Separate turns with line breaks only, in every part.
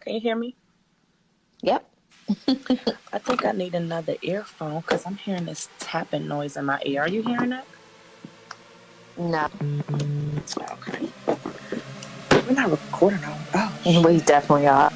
Can you hear me?
Yep.
I think I need another earphone because I'm hearing this tapping noise in my ear. Are you hearing that?
No.
Okay. We're not recording on. Oh,
We definitely are.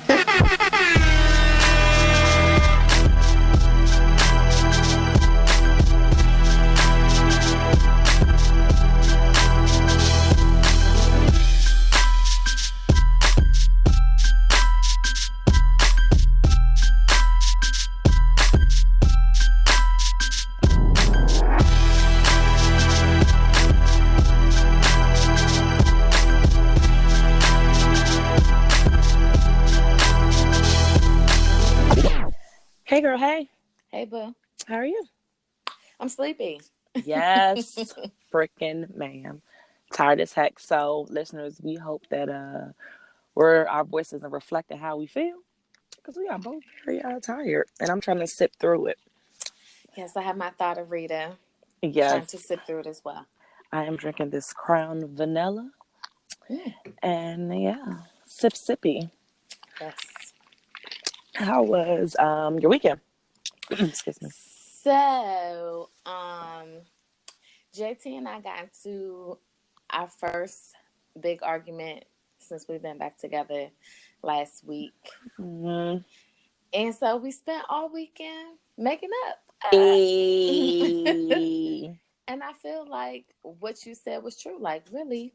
hey, girl. Hey.
Hey, boo.
How are you?
I'm sleepy.
Yes, freaking ma'am. Tired as heck. So, listeners, we hope that our voices are reflecting how we feel because we are both very tired, and I'm trying to sip through it.
Yes, I have my thought of Rita.
Yes,
Trying to sip through it as well.
I am drinking this Crown Vanilla,
Mm.
and yeah, sippy.
Yes.
How was your weekend? Excuse me.
So, JT and I got into our first big argument since we've been back together last week.
Mm-hmm.
And so we spent all weekend making up.
Hey.
And I feel like what you said was true. Like, really,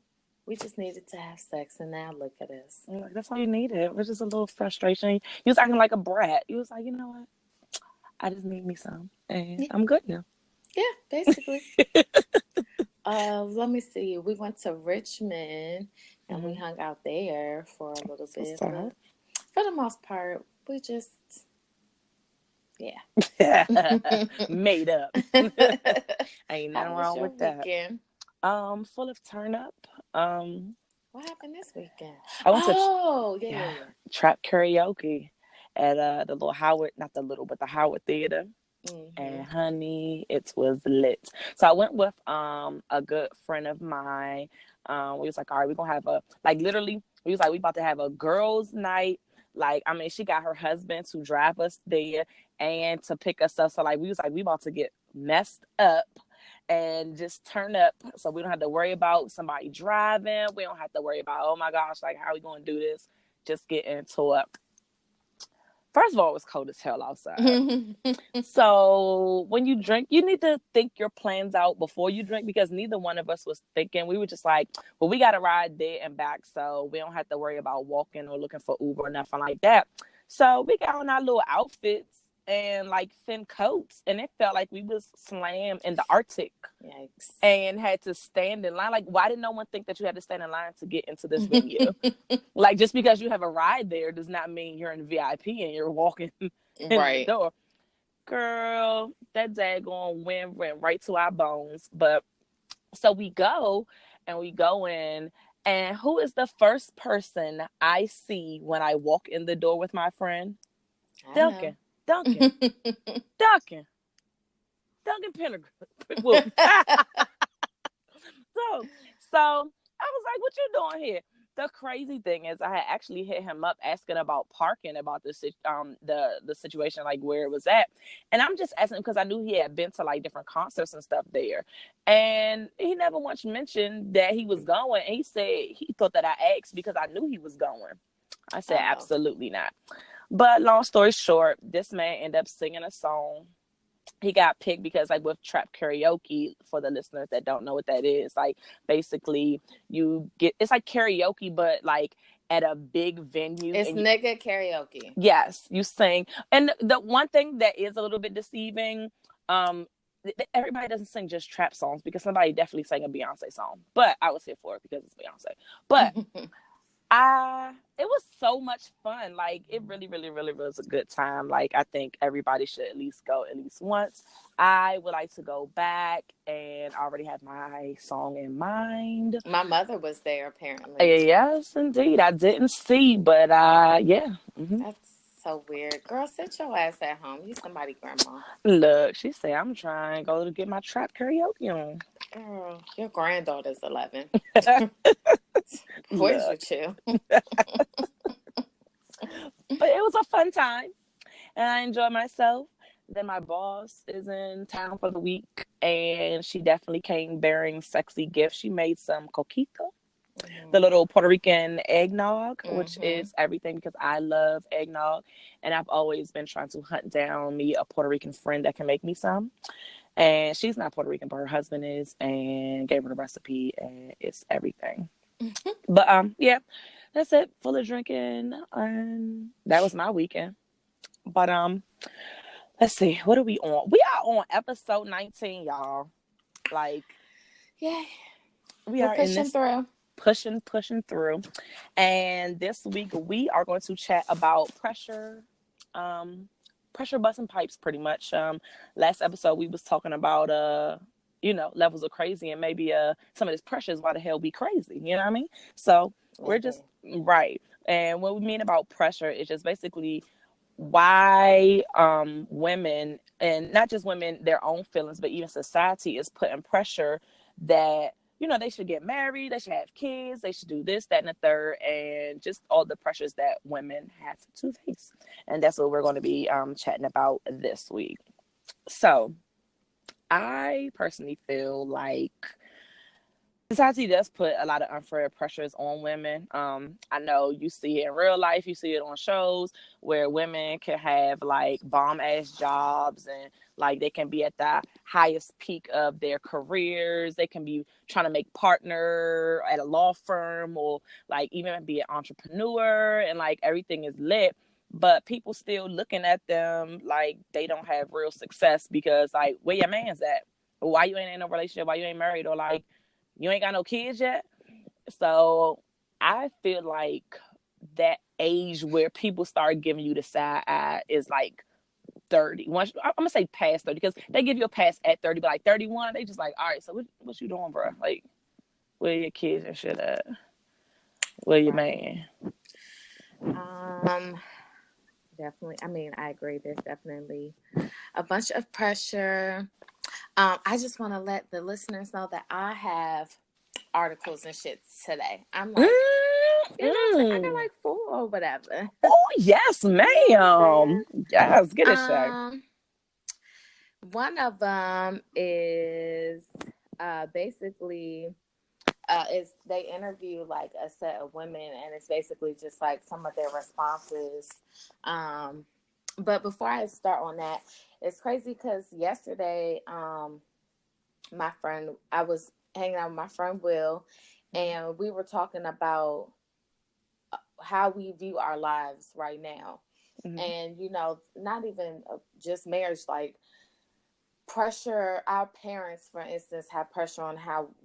we just needed to have sex, and now look at us.
Like, that's all you needed. It was just a little frustration. You was acting like a brat. You was like, you know what? I just need me some, and
Yeah.
I'm good now.
Yeah, basically. Let me see. We went to Richmond, and we hung out there for a little bit. But for the most part, we just,
made up. Ain't nothing wrong with
weekend?
that. Full of turn up.
What happened this weekend?
I went
to
trap karaoke at the little Howard, not the little, but the Howard Theater.
Mm-hmm.
And honey, it was lit. So I went with a good friend of mine. We was like, all right, we're gonna have literally, we was like, we about to have a girls' night. Like, I mean, she got her husband to drive us there and to pick us up. So like, we was like, we about to get messed up and just turn up, so we don't have to worry about somebody driving. We don't have to worry about, oh my gosh, like, how are we gonna do this? Just get into it. First of all, it was cold as hell outside. So when you drink, you need to think your plans out before you drink, because neither one of us was thinking. We were just like, well, we got to ride there and back, so we don't have to worry about walking or looking for Uber or nothing like that. So we got on our little outfits and like thin coats, and it felt like we was slammed in the Arctic.
Yikes.
And had to stand in line. Like, why did no one think that you had to stand in line to get into this venue? Like, just because you have a ride there does not mean you're in VIP and you're walking in the door. Girl, that daggone wind went right to our bones. But so we go in, and who is the first person I see when I walk in the door with my friend? Duncan Pendergrass. So I was like, what you doing here? The crazy thing is, I had actually hit him up asking about parking, about the situation, like where it was at. And I'm just asking because I knew he had been to like different concerts and stuff there. And he never once mentioned that he was going. And he said he thought that I asked because I knew he was going. I said, absolutely not. But long story short, this man ended up singing a song. He got picked because, like, with trap karaoke, for the listeners that don't know what that is, like, basically it's like karaoke, but like at a big venue.
It's nigga karaoke.
Yes, you sing. And the one thing that is a little bit deceiving, everybody doesn't sing just trap songs, because somebody definitely sang a Beyonce song, but I was here for it because it's Beyonce. But it was so much fun. Like, it really, really, really was a good time. Like, I think everybody should at least go at least once. I would like to go back, and I already have my song in mind.
My mother was there, apparently.
Yes, indeed. I didn't see, but yeah. Mm-hmm.
That's so weird. Girl, sit your ass at home. You somebody grandma.
Look, she said, I'm trying to go to get my trap karaoke on.
Girl, your granddaughter's 11. Where's your chill?
was a fun time, and I enjoyed myself. Then my boss is in town for the week, and she definitely came bearing sexy gifts. She made some coquito, the little Puerto Rican eggnog, which is everything because I love eggnog, and I've always been trying to hunt down me a Puerto Rican friend that can make me some. And she's not Puerto Rican, but her husband is, and gave her the recipe, and it's everything. But yeah, that's it. Full of drinking, and that was my weekend. But let's see, what are we on? We are on episode 19, y'all. Like,
yeah,
we're
pushing
in this
through.
pushing through. And this week we are going to chat about pressure, pressure busting pipes pretty much. Last episode we was talking about levels of crazy, and maybe some of this pressure is why the hell we crazy, you know what I mean? So we're just right. And what we mean about pressure is just basically why women, and not just women, their own feelings, but even society is putting pressure that they should get married, they should have kids, they should do this, that, and the third, and just all the pressures that women have to face. And that's what we're going to be chatting about this week. So I personally feel like society does put a lot of unfair pressures on women. I know you see it in real life, you see it on shows where women can have like bomb ass jobs, and like they can be at the highest peak of their careers. They can be trying to make partner at a law firm, or like even be an entrepreneur, and like everything is lit. But people still looking at them like they don't have real success because like, where your man's at? Why you ain't in a relationship? Why you ain't married? Or like, you ain't got no kids yet. So I feel like that age where people start giving you the side eye is like 30. I'm gonna say past 30 because they give you a pass at 30, but like 31, they just like, all right, so what you doing, bro? Like, where your kids and shit at? Where your man?
Definitely. I mean, I agree. There's definitely a bunch of pressure. I just want to let the listeners know that I have articles and shit today. I'm like, I got like 4 or whatever.
Oh yes, ma'am. Yes, get it, Shay.
One of them is basically is they interview like a set of women, and it's basically just like some of their responses. But before I start on that, it's crazy because yesterday, I was hanging out with my friend Will, and we were talking about how we view our lives right now. And not even just marriage, like pressure. Our parents, for instance, have pressure on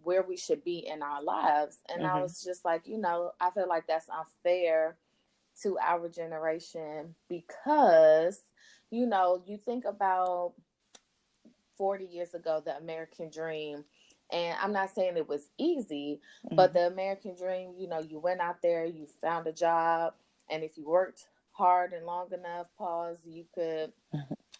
where we should be in our lives, and I was just like, I feel like that's unfair to our generation because you think about 40 years ago, the American dream. And I'm not saying it was easy, but the American dream, you went out there, you found a job, and if you worked hard and long enough, you could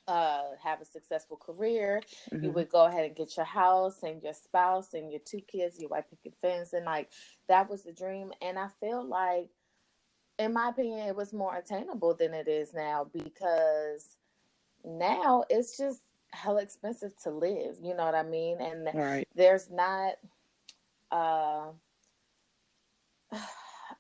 have a successful career. You would go ahead and get your house and your spouse and your 2 kids, your white picket fence, and like that was the dream. And I feel like, in my opinion, it was more attainable than it is now, because now it's just hella expensive to live. You know what I mean? And there's not, I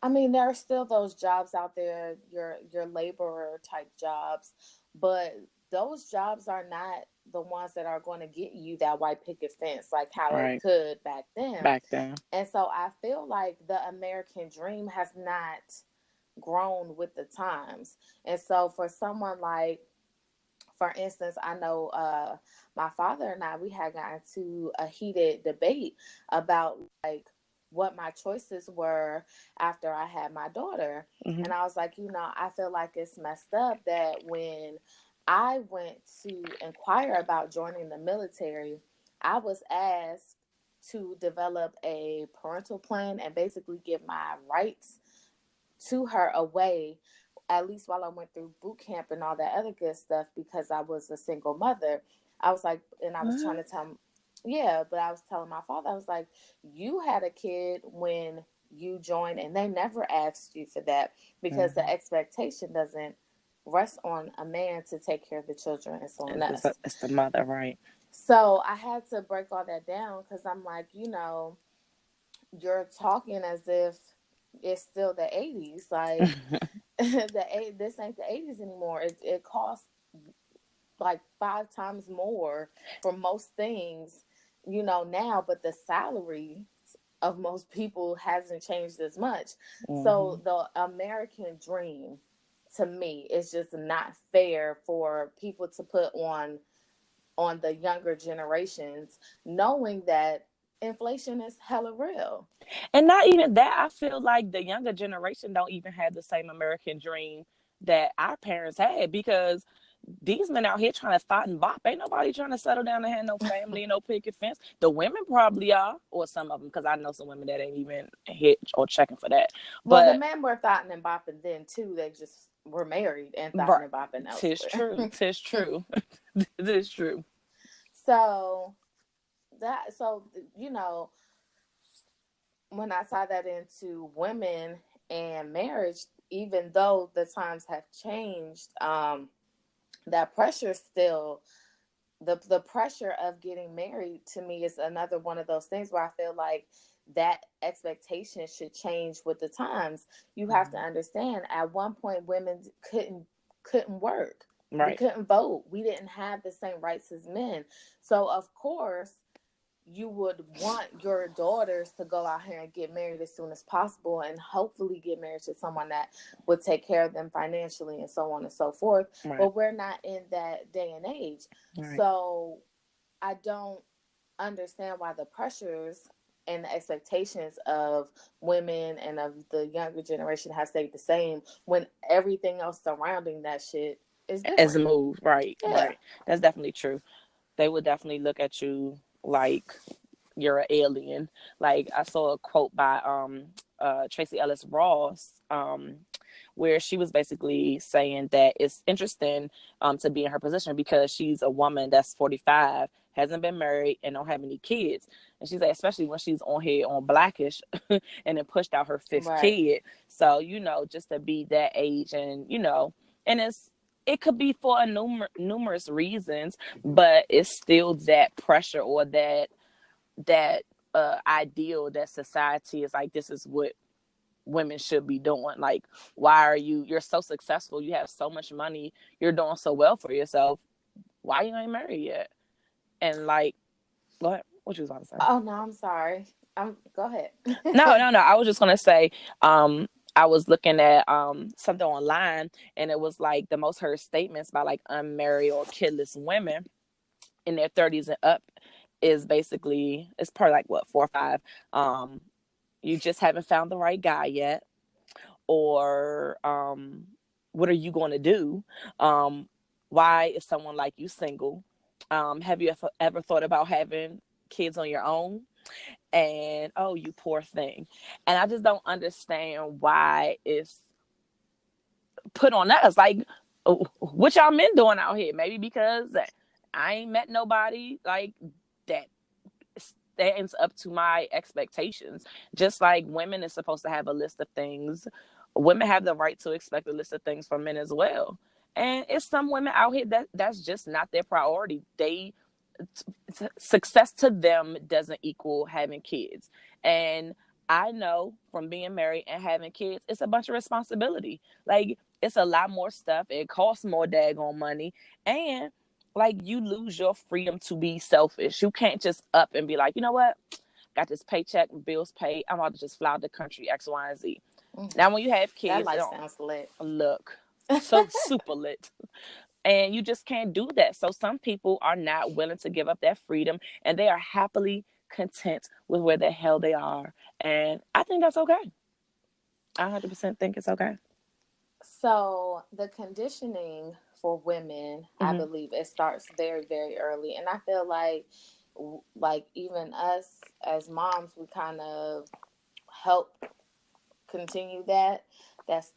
mean, there are still those jobs out there, your laborer type jobs, but those jobs are not the ones that are going to get you that white picket fence like how it could back then. And so I feel like the American dream has not grown with the times. And so for someone like, for instance, I know my father and I, we had gotten into a heated debate about like what my choices were after I had my daughter. And I was like, I feel like it's messed up that when I went to inquire about joining the military, I was asked to develop a parental plan and basically give my rights to her away, at least while I went through boot camp and all that other good stuff, because I was a single mother. I was like, and I was trying to tell him, but I was telling my father, I was like, you had a kid when you joined and they never asked you for that, because the expectation doesn't rests on a man to take care of the children. It's on us.
It's the mother, right?
So I had to break all that down because I'm like, you're talking as if it's still the 80s. Like, this ain't the 80s anymore. It costs like 5 times more for most things, now, but the salary of most people hasn't changed as much. So the American dream, to me, is just not fair for people to put on the younger generations, knowing that inflation is hella real.
And not even that, I feel like the younger generation don't even have the same American dream that our parents had, because these men out here trying to thought and bop. Ain't nobody trying to settle down and have no family and no picket fence. The women probably are, or some of them, because I know some women that ain't even hit or checking for that.
Well, the
But
men were thoughting and bopping then too. They just were married and thoughting
right,
and bopping
tis
elsewhere.
true, tis true, tis true.
So so when I tie that into women and marriage, even though the times have changed, that pressure still, the pressure of getting married, to me, is another one of those things where I feel like that expectation should change with the times. You have to understand, at one point women couldn't work. We
Right.
couldn't vote. We didn't have the same rights as men. So of course you would want your daughters to go out here and get married as soon as possible, and hopefully get married to someone that would take care of them financially and so on and so forth.
Right.
But we're not in that day and age.
Right.
So I don't understand why the pressures and the expectations of women and of the younger generation have stayed the same when everything else surrounding that shit is
As a
different.
move, right,
Yeah.
right. That's definitely true. They would definitely look at you like you're an alien. Like, I saw a quote by Tracy Ellis Ross, where she was basically saying that it's interesting to be in her position, because she's a woman that's 45, hasn't been married, and don't have any kids. And she's like, especially when she's on here on Blackish and then pushed out her fifth
Right.
kid. So, just to be that age, and and it could be for numerous reasons, but it's still that pressure, or that ideal that society is like, this is what women should be doing. Like, why are you're so successful, you have so much money, you're doing so well for yourself, why you ain't married yet? And like, go ahead, what you was about to say?
Oh no, I'm sorry. Go ahead.
No, I was just gonna say, I was looking at something online, and it was like the most heard statements by like unmarried or kidless women in their 30s and up is basically, it's probably like what, 4 or 5. You just haven't found the right guy yet, or what are you going to do? um, why is someone like you single? Have you ever thought about having kids on your own? And oh, you poor thing. And I just don't understand why it's put on us. Like, what y'all men doing out here? Maybe because I ain't met nobody like that stands up to my expectations. Just like women is supposed to have a list of things, women have the right to expect a list of things from men as well. And it's some women out here that's just not their priority. Success to them doesn't equal having kids. And I know from being married and having kids, it's a bunch of responsibility. Like, it's a lot more stuff. It costs more daggone money. And like, you lose your freedom to be selfish. You can't just up and be like, you know what? Got this paycheck, bills paid. I'm about to just fly out the country, X, Y, and Z. Now, when you have
That
kids, it
life
don't
sounds lit.
look so super lit, and you just can't do that. So some people are not willing to give up that freedom, and they are happily content with where the hell they are. And I think that's okay. I 100% think it's okay.
So the conditioning for women, I
Mm-hmm.
believe it starts very, very early, and I feel like even us as moms, we kind of help continue that's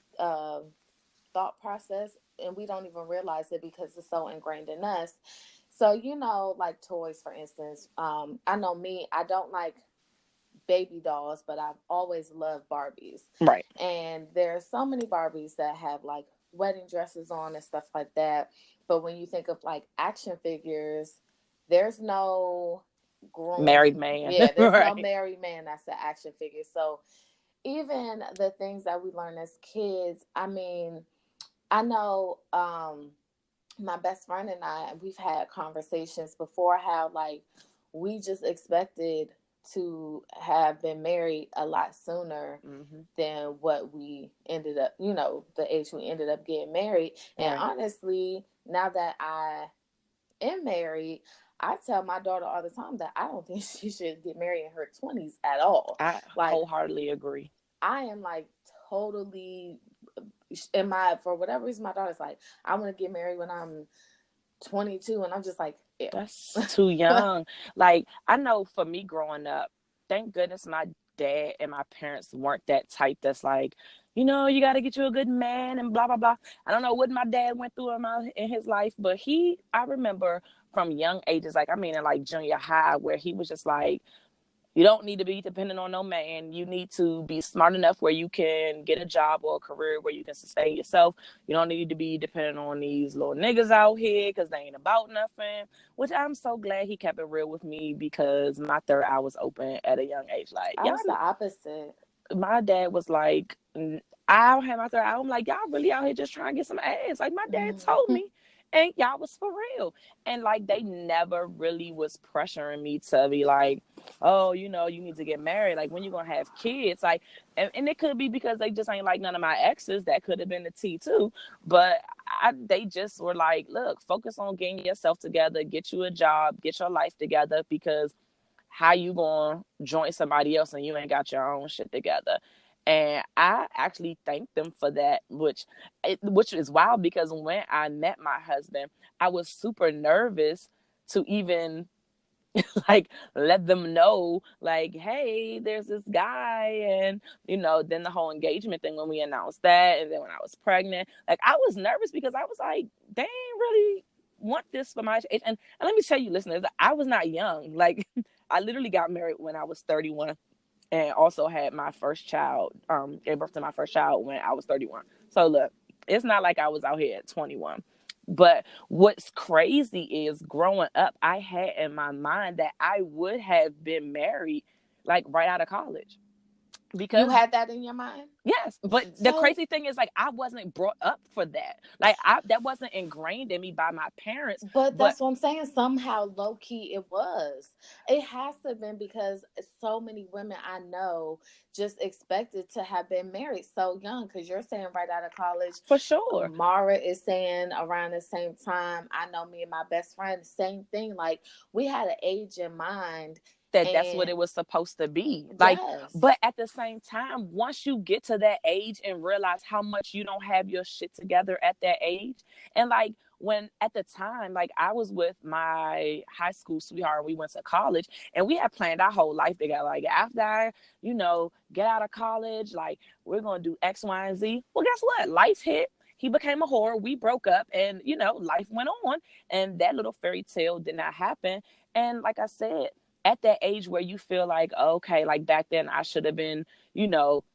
thought process, and we don't even realize it because it's so ingrained in us. So like toys, for instance. I know me, I don't like baby dolls, but I've always loved Barbies.
Right.
And there are so many Barbies that have like wedding dresses on and stuff like that. But when you think of like action figures, there's no groom.
Married man.
Yeah, there's no
Right.
married man that's an action figure. So even the things that we learn as kids, I mean, I know my best friend and we've had conversations before how like we just expected to have been married a lot sooner than what we ended up, the age we ended up getting married. And honestly, now that I am married, I tell my daughter all the time that I don't think she should get married in her 20s at all.
I
Like,
wholeheartedly agree.
I am like totally for whatever reason, my daughter's like, I want to get married when I'm 22, and I'm just like, ew.
That's too young. Like, I know for me growing up, thank goodness my dad and my parents weren't that type that's like, you got to get you a good man and blah, blah, blah. I don't know what my dad went through in his life, but I remember from young ages, like, I mean, in like junior high, where he was just like, you don't need to be dependent on no man. You need to be smart enough where you can get a job or a career where you can sustain yourself. You don't need to be dependent on these little niggas out here because they ain't about nothing. Which I'm so glad he kept it real with me, because my third eye was open at a young age. Like,
I was the opposite.
My dad was like, I had my third eye. I'm like, y'all really out here just trying to get some ass. Like, my dad told me. And y'all was for real. And like, they never really was pressuring me to be like, oh, you need to get married. Like, when you gonna have kids? Like, and it could be because they just ain't like none of my exes. That could have been the T too. But they just were like, look, focus on getting yourself together, get you a job, get your life together, because how you gonna join somebody else and you ain't got your own shit together? And I actually thank them for that, which is wild, because when I met my husband, I was super nervous to even like let them know, like, hey, there's this guy. And then the whole engagement thing, when we announced that, and then when I was pregnant, like, I was nervous because I was like, they ain't really want this for my age. And let me tell you, listeners, I was not young. Like, I literally got married when I was 31, and also had my first child, gave birth to my first child when I was 31. So look, it's not like I was out here at 21. But what's crazy is, growing up, I had in my mind that I would have been married like right out of college. Because
you had that in your mind?
Yes, but the crazy thing is, like, I wasn't brought up for that. Like, that wasn't ingrained in me by my parents.
But that's what I'm saying. Somehow, low key, it was. It has to have been, because so many women I know just expected to have been married so young. Because you're saying right out of college.
For sure.
Mara is saying around the same time. I know me and my best friend, same thing. Like, we had an age in mind.
That's what it was supposed to be. Like,
yes.
But at the same time, once you get to that age and realize how much you don't have your shit together at that age, and like, when at the time, like, I was with my high school sweetheart, we went to college, and we had planned our whole life together. Like, after I, get out of college, like, we're going to do X, Y, and Z. Well, guess what? Life hit. He became a whore. We broke up, and, life went on, and that little fairy tale did not happen. And like I said, at that age where you feel like, okay, like, back then I should have been,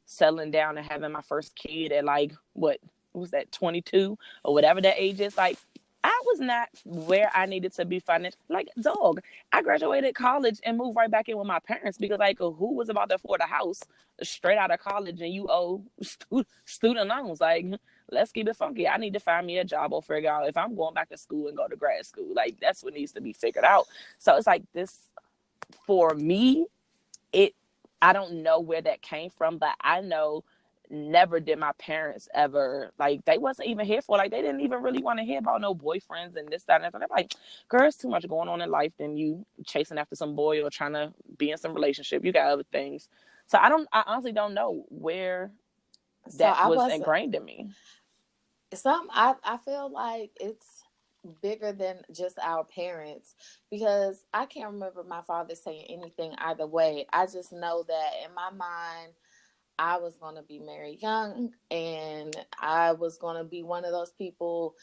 settling down and having my first kid at, like, what was that, 22 or whatever that age is. Like, I was not where I needed to be financially. Like, dog, I graduated college and moved right back in with my parents, because, like, who was about to afford a house straight out of college and you owe student loans? Like, let's keep it funky. I need to find me a job or figure out if I'm going back to school and go to grad school. Like, that's what needs to be figured out. So it's like, this, for me, I don't know where that came from, but I know never did my parents ever, like, they wasn't even here for, like, they didn't even really want to hear about no boyfriends and this, that, and that. They're like, girl, it's too much going on in life than you chasing after some boy or trying to be in some relationship. You got other things. So I honestly don't know where that was ingrained in me.
I feel like it's bigger than just our parents, because I can't remember my father saying anything either way. I just know that in my mind, I was going to be married young, and I was going to be one of those people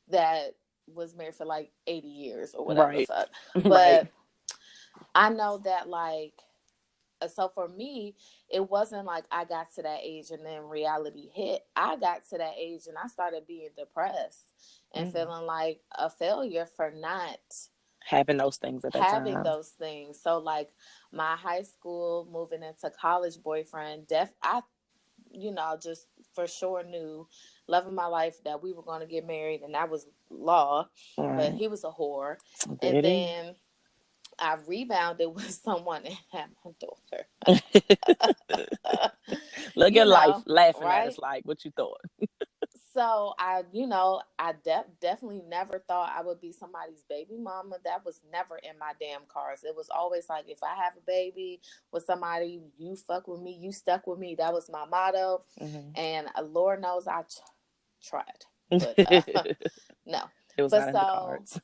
that was married for like 80 years or whatever the fuck. But I know that, like, So for me, it wasn't like I got to that age and then reality hit. I got to that age and I started being depressed and feeling like a failure for not
having those things at that
having
time.
those things. So like my high school, moving into college boyfriend, I just for sure knew, love of my life, that we were going to get married, and that was law. But
Right.
he was a whore. And
There it is.
then I rebounded with someone and had my daughter.
Look at life laughing at us
Right?
like, what you thought?
So I definitely never thought I would be somebody's baby mama. That was never in my damn cards. It was always like, if I have a baby with somebody, you fuck with me, you stuck with me. That was my motto. And Lord knows I tried, but no.
It was
But
not in the
so
cards.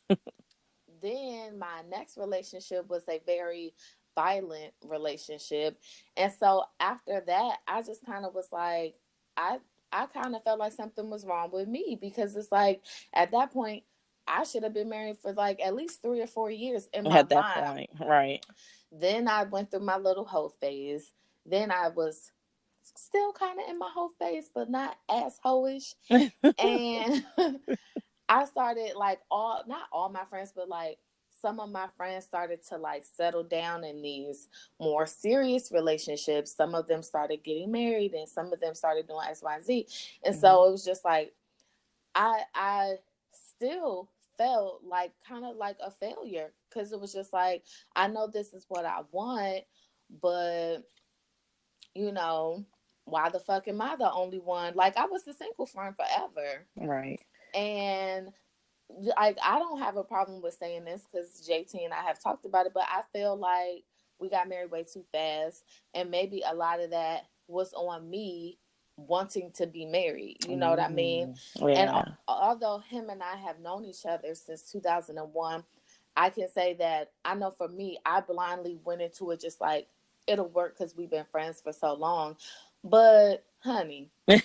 then my next relationship was a very violent relationship. And so after that, I just kind of was like, I I kind of felt like something was wrong with me, because it's like at that point I should have been married for like at least 3 or 4 years in my
At that
mind.
point, right.
Then I went through my little hoe phase. Then I was still kind of in my hoe phase, but not as hoish. And I started like not all my friends, but like some of my friends started to like settle down in these more serious relationships. Some of them started getting married and some of them started doing XYZ. And so it was just like I still felt like kind of like a failure, because it was just like, I know this is what I want, but you know, why the fuck am I the only one? Like, I was the single friend forever.
Right.
And like, I don't have a problem with saying this because JT and I have talked about it, but I feel like we got married way too fast, and maybe a lot of that was on me wanting to be married. You know what I mean? And
Yeah.
although him and I have known each other since 2001, I can say that I know for me, I blindly went into it just like, it'll work because we've been friends for so long. But honey, let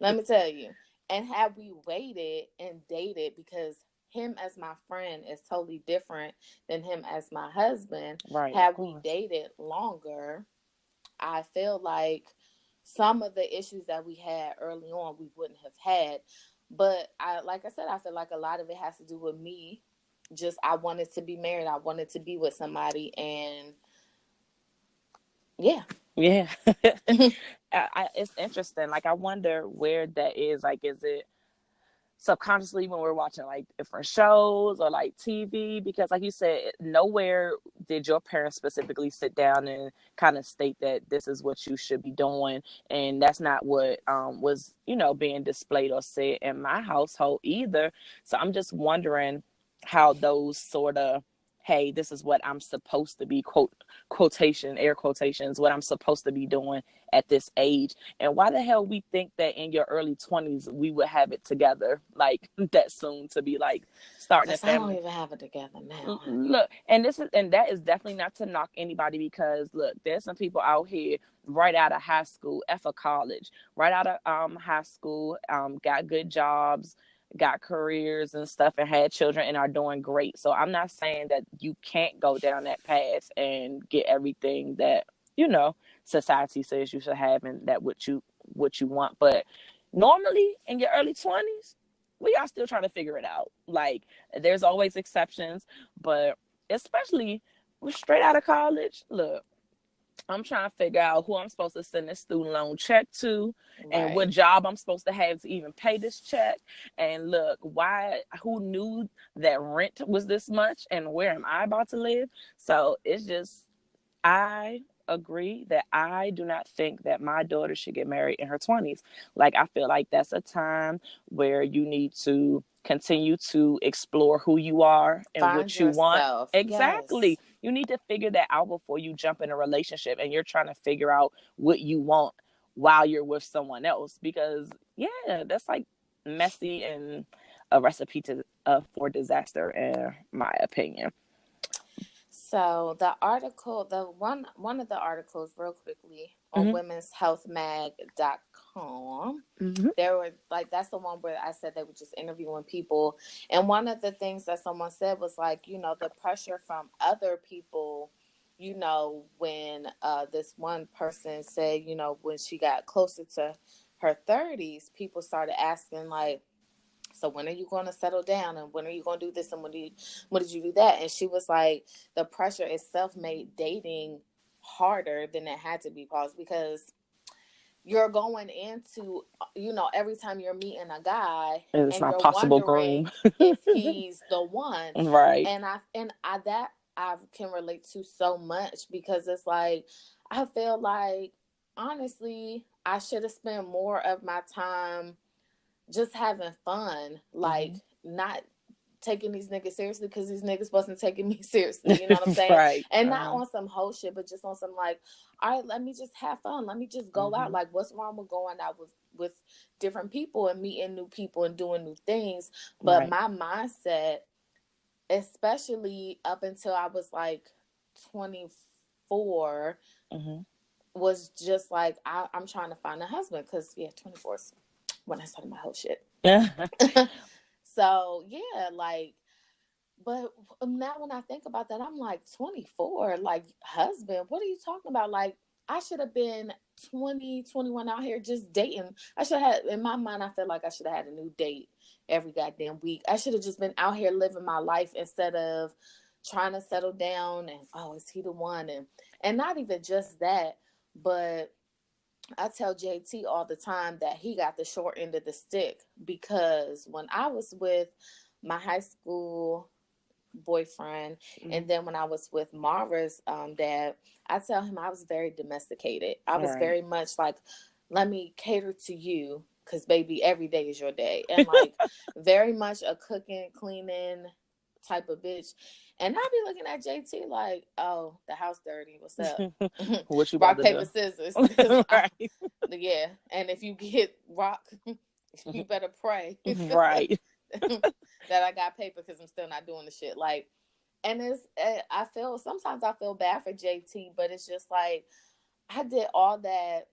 me tell you. And had we waited and dated, because him as my friend is totally different than him as my husband,
Right, of
had we
course.
dated longer, I feel like some of the issues that we had early on we wouldn't have had. But like I said, I feel like a lot of it has to do with me. Just, I wanted to be married. I wanted to be with somebody, and yeah.
Yeah. It's interesting. Like, I wonder where that is. Like, is it subconsciously when we're watching like different shows or like TV? Because like you said, nowhere did your parents specifically sit down and kind of state that this is what you should be doing, and that's not what was being displayed or said in my household either. So I'm just wondering how those sort of, hey, this is what I'm supposed to be, quotation, air quotations, what I'm supposed to be doing at this age. And why the hell we think that in your early 20s we would have it together like that soon, to be like starting a
Because I don't
family.
even have it together now, honey.
Look, and that is definitely not to knock anybody, because look, there's some people out here right out of high school, college, right out of high school, got good jobs, got careers and stuff, and had children and are doing great. So I'm not saying that you can't go down that path and get everything that society says you should have, and that what you want. But normally in your early 20s, we are still trying to figure it out. Like, there's always exceptions, but especially with straight out of college, look, I'm trying to figure out who I'm supposed to send this student loan check to, and what
Right.
job I'm supposed to have to even pay this check. And look, who knew that rent was this much, and where am I about to live? So it's just, I agree that I do not think that my daughter should get married in her 20s. Like, I feel like that's a time where you need to continue to explore who you are and
Find
what you want.
yourself.
Exactly.
Yes.
You need to figure that out before you jump in a relationship and you're trying to figure out what you want while you're with someone else. Because, yeah, that's like messy and a recipe for disaster, in my opinion.
So the article, the one of the articles, real quickly, on
Mm-hmm.
womenshealthmag.com,
Mm-hmm.
there were like, that's the one where I said they were just interviewing people, and one of the things that someone said was like, the pressure from other people you know, when this one person said, you know, when she got closer to her 30s, people started asking, like, so when are you going to settle down, and when are you going to do this, and when did you do that? And she was like, the pressure itself made dating harder than it had to be, Pause, because you're going into, you know, every time you're meeting a guy
It's
and
my
you're
possible
wondering
groom.
if he's the one.
Right.
And I that I can relate to so much, because it's like, I feel like, honestly, I should have spent more of my time just having fun, like, not taking these niggas seriously, because these niggas wasn't taking me seriously. You know what I'm saying?
Right.
And not on some whole shit, but just on some, like, all right, let me just have fun. Let me just go out. Like, what's wrong with going out with different people and meeting new people and doing new things? But
Right.
my mindset, especially up until I was like 24, was just like, I'm trying to find a husband, because 24 is when I started my whole shit. So yeah, like, but now when I think about that, I'm like, 24, like, husband, what are you talking about? Like, I should have been 20, 21 out here just dating. I should have, in my mind, I feel like I should have had a new date every goddamn week. I should have just been out here living my life, instead of trying to settle down and, oh, is he the one? And not even just that, but I tell JT all the time that he got the short end of the stick, because when I was with my high school boyfriend, and then when I was with Mara's dad, I tell him I was very domesticated. I was very much like, let me cater to you, because baby, every day is your day. And like, very much a cooking, cleaning type of bitch. And I be looking at JT like, oh, the house dirty. What's up?
What you about
Rock,
to
paper,
do?
scissors. Because
Right.
yeah. And if you get rock, you better pray
Right.
that I got paper, because I'm still not doing the shit. Like, and I feel, sometimes I feel bad for JT, but it's just like, I did all that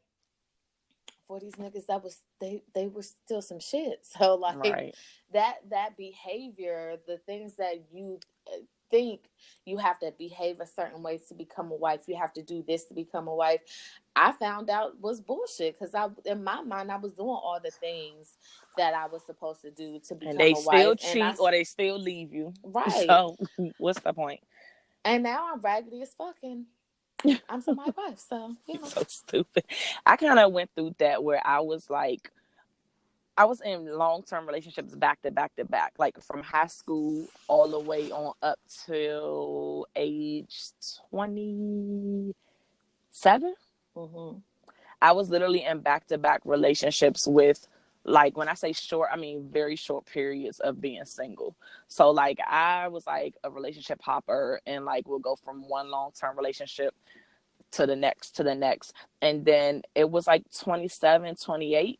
for these niggas that was, they were still some shit. So like,
Right.
that behavior, the things that you think you have to behave a certain way to become a wife, you have to do this to become a wife, I found out was bullshit, because I, in my mind, I was doing all the things that I was supposed to do to
And
become
they
a
still
wife, and I,
cheat or they still leave you.
right,
So what's the point?
and now I'm raggedy as fucking. I'm somebody's wife, so you know.
So stupid. I kind of went through that where I was like, I was in long term relationships back to back to back, like from high school all the way on up till age 27.
Mm-hmm.
I was literally in back to back relationships with, like, when I say short, I mean very short periods of being single. So like I was like a relationship hopper, and like we'll go from one long term relationship to the next to the next. And then it was like 27, 28.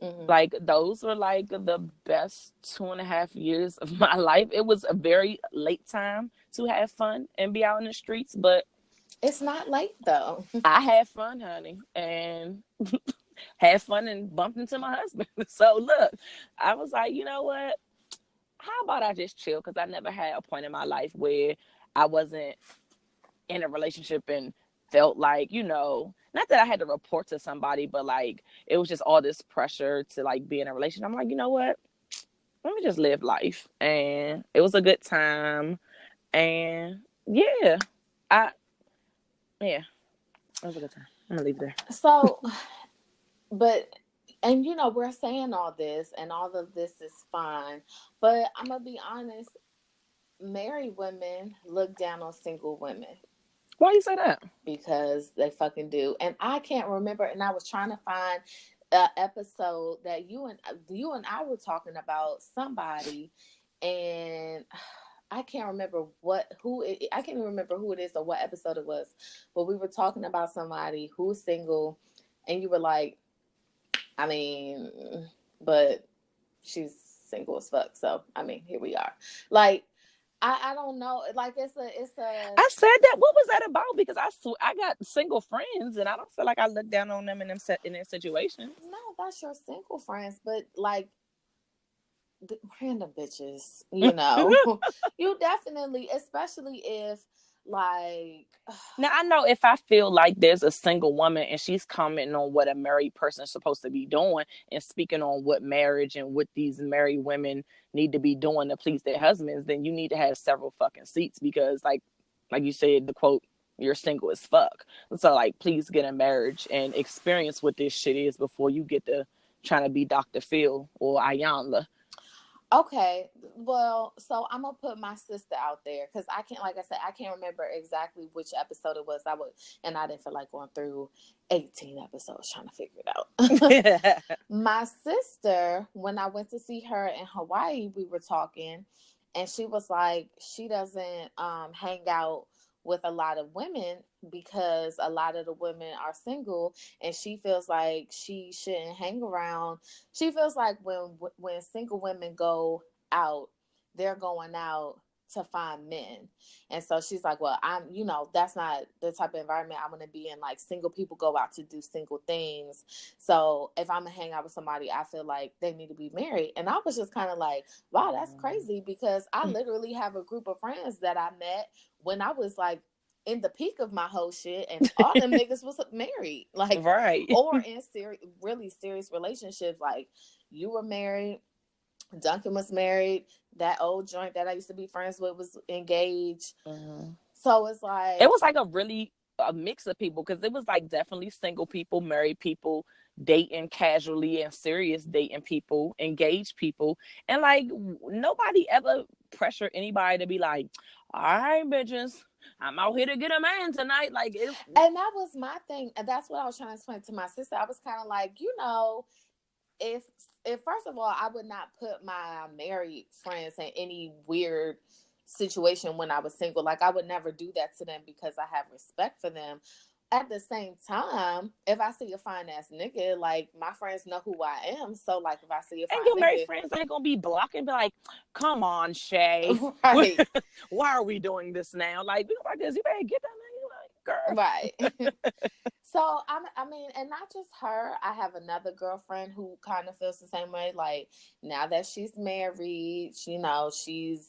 Mm-hmm.
Like those were like the best 2.5 years of my life. It was a very late time to have fun and be out in the streets, but
It's not late though.
I had fun, honey, and had fun and bumped into my husband. So look, I was like, you know what? How about I just chill? Because I never had a point in my life where I wasn't in a relationship and felt like, not that I had to report to somebody, but like it was just all this pressure to like be in a relationship. I'm like, you know what? Let me just live life. And it was a good time. And yeah, I, yeah, it was a good time. I'm gonna leave it there.
So, but, and you know, we're saying all this, and all of this is fine, but I'm gonna be honest, married women look down on single women,
Why you say that?
because they fucking do. And I can't remember, and I was trying to find an episode that you and I were talking about somebody, and I can't remember I can't even remember who it is or what episode it was, but we were talking about somebody who's single, and you were like, I mean, but she's single as fuck. So I mean, here we are. Like, I don't know. Like, it's a.
I said that. What was that about? Because I got single friends, and I don't feel like I look down on them in their situations.
No, that's your single friends, but like, random bitches, you know. You definitely, especially if, Like,
Now, I know if I feel like there's a single woman and she's commenting on what a married person is supposed to be doing and speaking on what marriage and what these married women need to be doing to please their husbands, then you need to have several fucking seats because, like you said, the quote, you're single as fuck. So, like, please get a marriage and experience what this shit is before you get to trying to be Dr. Phil or Ayanla.
okay, well, so I'm gonna put my sister out there because I can't, like I said, I can't remember exactly which episode it was. And I didn't feel like going through 18 episodes trying to figure it out. My sister, when I went to see her in Hawaii, we were talking, and she was like, she doesn't hang out with a lot of women because a lot of the women are single, and she feels like she shouldn't hang around. She feels like when single women go out, they're going out to find men. And so she's like, well, that's not the type of environment I want to be in. Like, single people go out to do single things. So if I'm gonna hang out with somebody, I feel like they need to be married. And I was just kind of like, wow, that's crazy, because I literally have a group of friends that I met when I was like in the peak of my whole shit, and all them niggas was married, like,
Right.
or in really serious relationships. Like, you were married, Duncan was married, that old joint that I used to be friends with was engaged.
Mm-hmm.
So it's
It
like,
was like a mix of people because it was like definitely single people, married people, dating casually and serious dating people, engaged people, and like nobody ever pressured anybody to be like, all right, bitches, I'm out here to get a man tonight. Like it.
and that was my thing, and that's what I was trying to explain to my sister. I was kind of like, if first of all, I would not put my married friends in any weird situation when I was single. Like, I would never do that to them because I have respect for them. At the same time, if I see a fine ass nigga, like, my friends know who I am. So, like, if I see a
And
fine
your married
nigga,
friends ain't gonna be blocking, be like, "Come on, Shay,
right,
why are we doing this now?" Like, we like this, you better get that nigga, like, girl.
right. So I mean, and not just her. I have another girlfriend who kind of feels the same way. Like, now that she's married, she's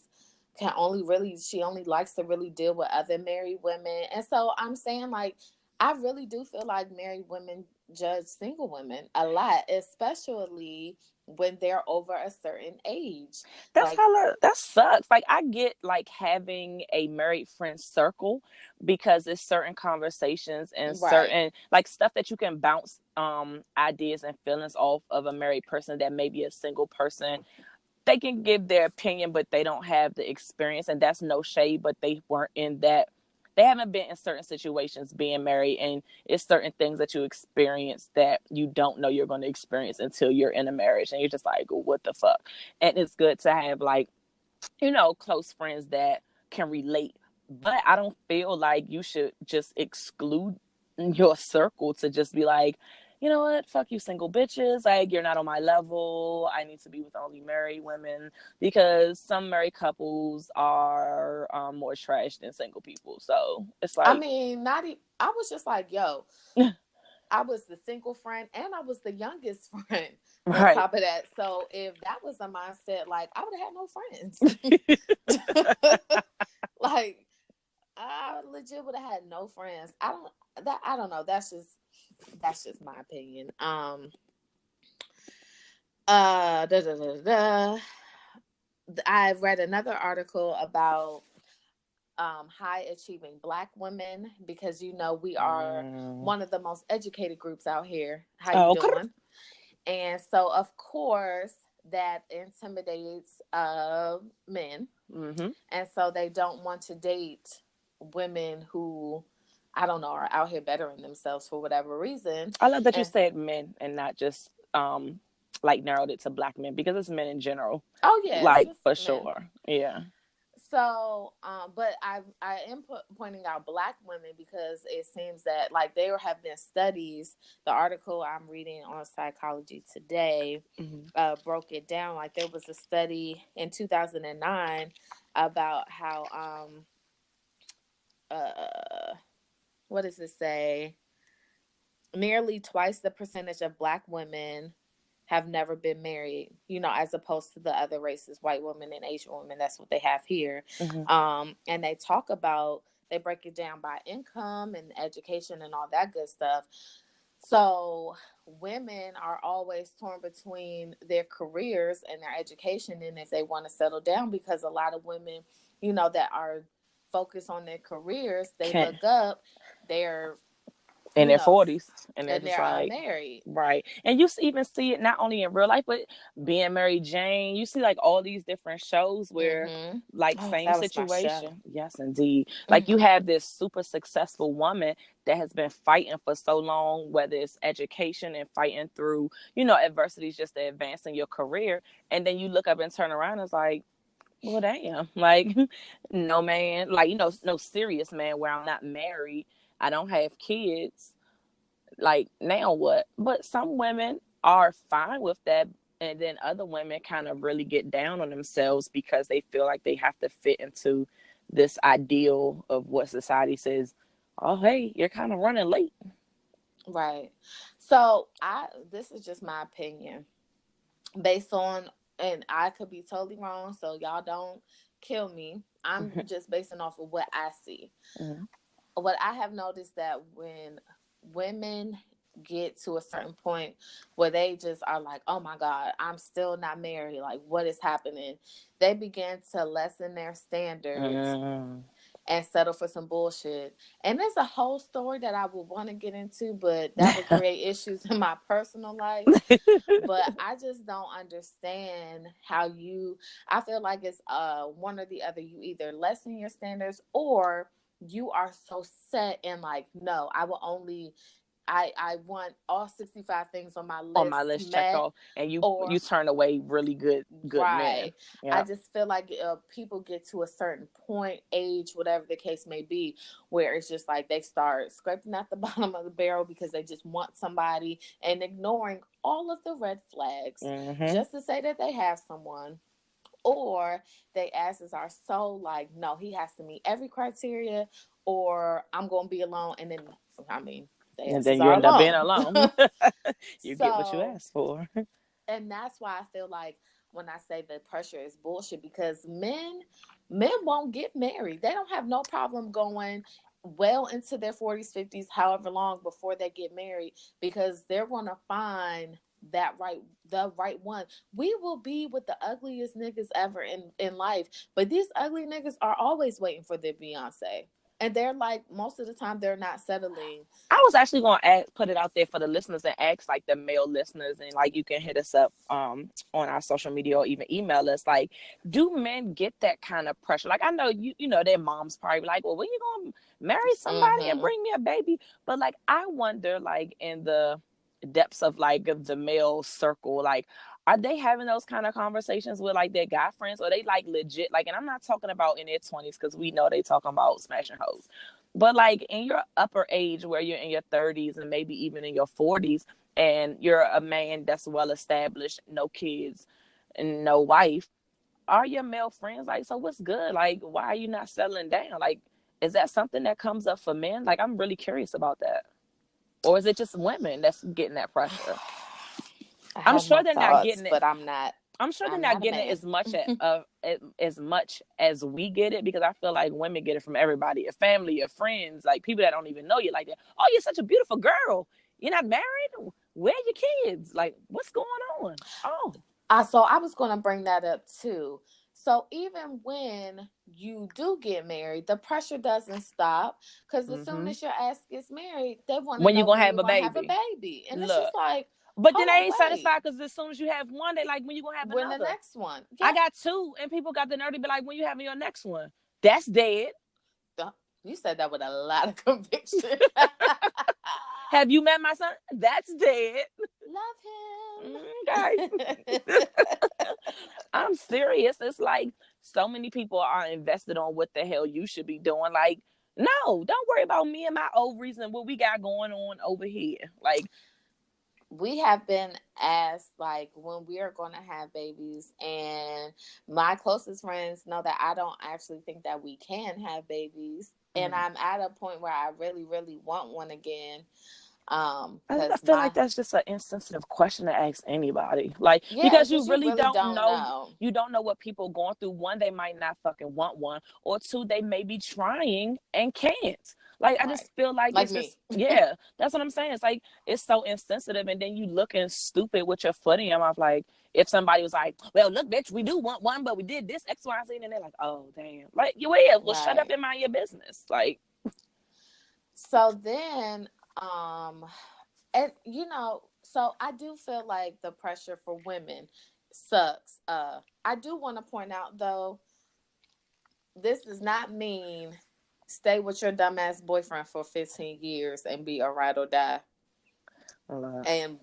can only really she only likes to really deal with other married women. And so I'm saying, like, I really do feel like married women judge single women a lot, especially when they're over a certain age.
That's
Like,
hella, that sucks. Like I get like having a married friend circle because it's certain conversations and
right,
certain like stuff that you can bounce ideas and feelings off of a married person that may be a single person. They can give their opinion, but they don't have the experience, and that's no shade, but they weren't in that, they haven't been in certain situations being married, and it's certain things that you experience that you don't know you're going to experience until you're in a marriage, and you're just like, what the fuck. And it's good to have like, close friends that can relate, but I don't feel like you should just exclude your circle to just be like, you know what, fuck you single bitches, like you're not on my level, I need to be with only married women, because some married couples are more trash than single people. So it's
I
like,
mean, I was just like, yo, I was the single friend and I was the youngest friend on
right.
top of that. So if that was a mindset, like, I would have had no friends. Like, I legit would have had no friends. I don't know. That's just my opinion. Da, da, da, da. I read another article about high achieving Black women, because we are
Mm.
one of the most educated groups out here. How you
Oh, okay.
doing? And so, of course, that intimidates men.
Mm-hmm.
And so they don't want to date women who, I don't know, are out here bettering themselves for whatever reason.
I love that you
And
said men and not just like narrowed it to Black men, because it's men in general,
oh yeah, it's
like
just
for
men.
sure. Yeah.
So, but I am pointing out Black women because it seems that, like, there have been studies. The article I'm reading on Psychology Today
Mm-hmm.
broke it down. Like, there was a study in 2009 about how what does it say? Nearly twice the percentage of Black women have never been married, as opposed to the other races, white women and Asian women. That's what they have here.
Mm-hmm.
And they talk about they break it down by income and education and all that good stuff. So women are always torn between their careers and their education, and if they want to settle down, because a lot of women, that are focused on their careers, they
Can't
look up, they're,
in
you
their
know,
40s, and they're
and
just
they're
like,
unmarried.
right. And you even see it not only in real life, but being Mary Jane. You see like all these different shows where
Mm-hmm.
like
Oh,
same
that was my show.
situation. Yes, indeed. Like
Mm-hmm.
you have this super successful woman that has been fighting for so long, whether it's education and fighting through, adversities just to advance in your career. And then you look up and turn around and it's like, well, damn, like, no man, like, no serious man where I'm not married. I don't have kids. Like, now what? But some women are fine with that. And then other women kind of really get down on themselves because they feel like they have to fit into this ideal of what society says. Oh, hey, you're kind of running late.
Right. So this is just my opinion based on, and I could be totally wrong, so y'all don't kill me. I'm
Mm-hmm.
just basing off of what I see.
Mm-hmm.
What I have noticed, that when women get to a certain point where they just are like, oh my God, I'm still not married, like what is happening, they begin to lessen their standards
Mm-hmm.
and settle for some bullshit. And there's a whole story that I would want to get into, but that would create issues in my personal life. But I just don't understand how I feel like it's one or the other. You either lessen your standards, or you are so set in like, no, I will only, I want all 65 things on my
On my
list
list checked
met.
off, and you
Or
turn away really good
right.
men.
I
Yeah.
just feel like people get to a certain point, age, whatever the case may be, where it's just like they start scraping at the bottom of the barrel because they just want somebody, and ignoring all of the red flags
Mm-hmm.
just to say that they have someone. Or they asses are so like, no, he has to meet every criteria, or I'm going to be alone. And then, I mean, they
And
asses
then you
are
end up being
alone.
alone. You get what you
So,
asked for.
and that's why I feel like when I say the pressure is bullshit, because men won't get married. They don't have no problem going well into their 40s, 50s, however long before they get married, because they're going to find the right one. We will be with the ugliest niggas ever in life, but these ugly niggas are always waiting for their Beyonce. And they're like, most of the time they're not settling.
I was actually going to put it out there for the listeners and ask like the male listeners, and like you can hit us up on our social media or even email us. Like, do men get that kind of pressure? Like, I know their moms probably like, well, when you gonna marry somebody and
Mm-hmm.
bring me a baby? But like, I wonder, like, in the depths of like the male circle, like, are they having those kind of conversations with like their guy friends, or they like legit like? And I'm not talking about in their 20s, because we know they talking about smashing hoes. But like in your upper age, where you're in your 30s and maybe even in your 40s, and you're a man that's well established, no kids and no wife, are your male friends like, so what's good? Like, why are you not settling down? Like, is that something that comes up for men? Like, I'm really curious about that. Or is it just women that's getting that pressure?
I
I'm
have
sure
my
they're not
thoughts,
getting it.
but I'm not.
I'm sure they're
I'm
not
not a
getting it
man.
as much as we get it, because I feel like women get it from everybody, your family, your friends, like people that don't even know you like that. Oh, you're such a beautiful girl. You're not married? Where are your kids? Like, what's going on? Oh.
So I was going to bring that up too. So even when you do get married, the pressure doesn't stop, because as soon
Mm-hmm.
as your ass gets married, they want to
When you
know
gonna
when
have
you're
a
going to have a
baby?
baby, and it's just
Look.
like,
But then
hold
they
on,
ain't
wait,
satisfied, because as soon as you have one, they like, when you gonna have
when the
another?
next one?
I
Yeah,
got two, and people got the nerve to be like, when you having your next one? That's dead.
you said that with a lot of conviction.
Have you met my son? That's dead. Okay.
Love him.
I'm serious. It's like so many people are invested on what the hell you should be doing. Like, no, don't worry about me and my ovaries and what we got going on over here. Like,
We have been asked like when we are going to have babies, and my closest friends know that I don't actually think that we can have babies, and
mm,
I'm at a point where I really really want one again.
I
Because
feel like that's just an insensitive question to ask anybody. Like,
yeah,
because you
because you
really
really
don't
don't
know.
know.
You don't know what people going through. One, they might not fucking want one, or two, they may be trying and can't. Like, I
Right.
just feel like
Like
it's
me.
just, yeah, that's what I'm saying. It's like, it's so insensitive, and then you looking stupid with your foot in your mouth. Like, if somebody was like, well, look, bitch, we do want one, but we did this X, Y, Z, and they're like, oh, damn. Like, you will. Well, shut up
Right.
and mind your business. Like,
So then, and so I do feel like the pressure for women sucks. I do want to point out though, this does not mean stay with your dumbass boyfriend for 15 years and be a ride or die and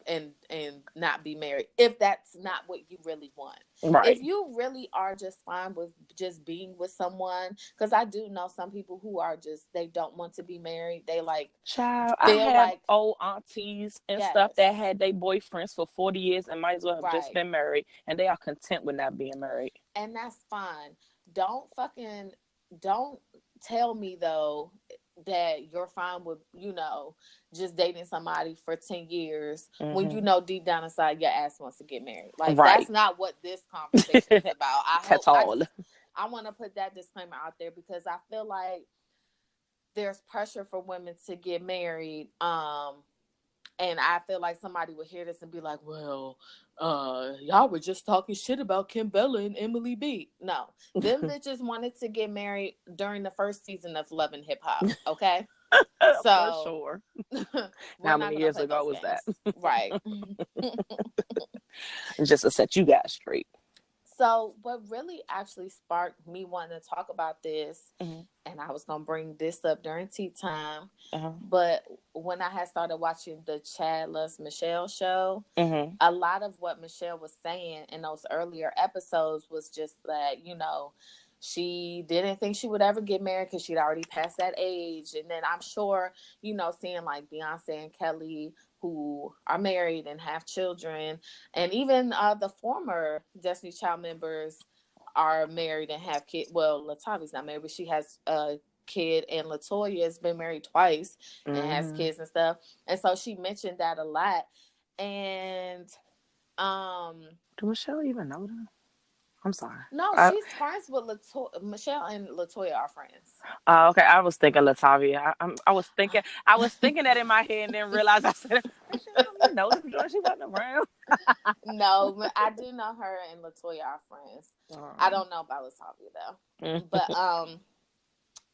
not be married if that's not what you really want. If
right.
you really are just fine with just being with someone, because I do know some people who are just, they don't want to be married, they like
Child, I
feel
have
like,
old aunties and stuff
yes,
that had their boyfriends for 40 years and might as well have just
right,
been married, and they are content with not being married.
and that's fine. Don't tell me though that you're fine with, just dating somebody for 10 years when you
Mm-hmm.
know deep down inside your ass wants to get married. Like, that's
Right.
not what this conversation is about.
That's all.
I want to put that disclaimer out there because I feel like there's pressure for women to get married. And I feel like somebody would hear this and be like, well, y'all were just talking shit about Kim Bella and Emily B. No, them bitches wanted to get married during the first season of Love and Hip Hop. Okay.
For
So
sure.
we're
How
not
many
going to
years
play
ago
those
was that?
games. Right.
Just to set you guys straight.
So what really actually sparked me wanting to talk about this,
Mm-hmm.
and I was going to bring this up during tea time,
Uh-huh.
but when I had started watching the Chad Loves Michelle show,
Mm-hmm.
a lot of what Michelle was saying in those earlier episodes was just that, she didn't think she would ever get married because she'd already passed that age. And then I'm sure, seeing like Beyonce and Kelly, who are married and have children, and even the former Destiny Child members are married and have kids. Well, Latavia's not married, but she has a kid, and Latoya has been married twice and has
Mm-hmm.
kids and stuff. And so she mentioned that a lot. And
Do Michelle even know them? I'm sorry.
no,
I,
she's friends with Latoya. Michelle and Latoya are friends.
okay, I was thinking Latavia. I was thinking that in my head, and then realized I said, Michelle don't even know them. She wasn't around.
No, I do know her and Latoya are friends. I don't know about Latavia though. But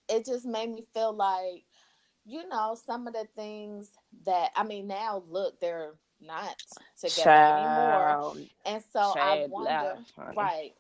it just made me feel like, some of the things that, I mean, now look, they're not together anymore.
Child,
And so I
Chad
wonder,
left, honey.
right.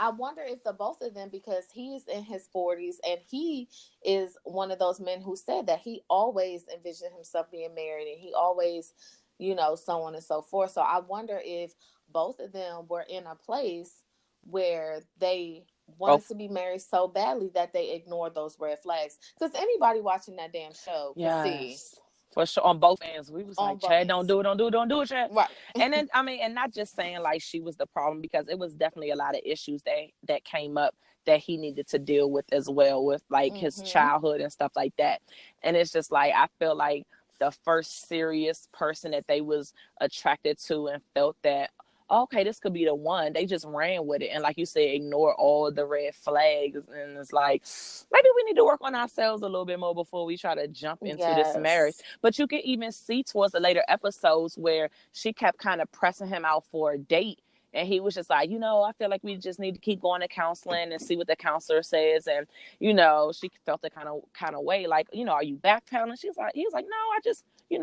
I wonder if the both of them, because he's in his 40s and he is one of those men who said that he always envisioned himself being married and he always, so on and so forth. So I wonder if both of them were in a place where they wanted
Both.
to be married so badly that they ignored those red flags. Because anybody watching that damn show could see
Yes. For sure, on both ends, we was
on
like,
both
Chad, don't
ends.
do it, don't do it, don't do it, Chad.
Right.
And then, I mean, and not just saying like she was the problem, because it was definitely a lot of issues that came up that he needed to deal with as well, with like his
Mm-hmm.
childhood and stuff like that. And it's just like, I feel like the first serious person that they was attracted to and felt that, okay, this could be the one, they just ran with it, and like you said, ignore all the red flags. And it's like, maybe we need to work on ourselves a little bit more before we try to jump into this marriage.
Yes.
But you can even see towards the later episodes where she kept kind of pressing him out for a date, and he was just like, I feel like we just need to keep going to counseling and see what the counselor says. And she felt the kind of way, like, are you backpedaling? He was like, no, I just, I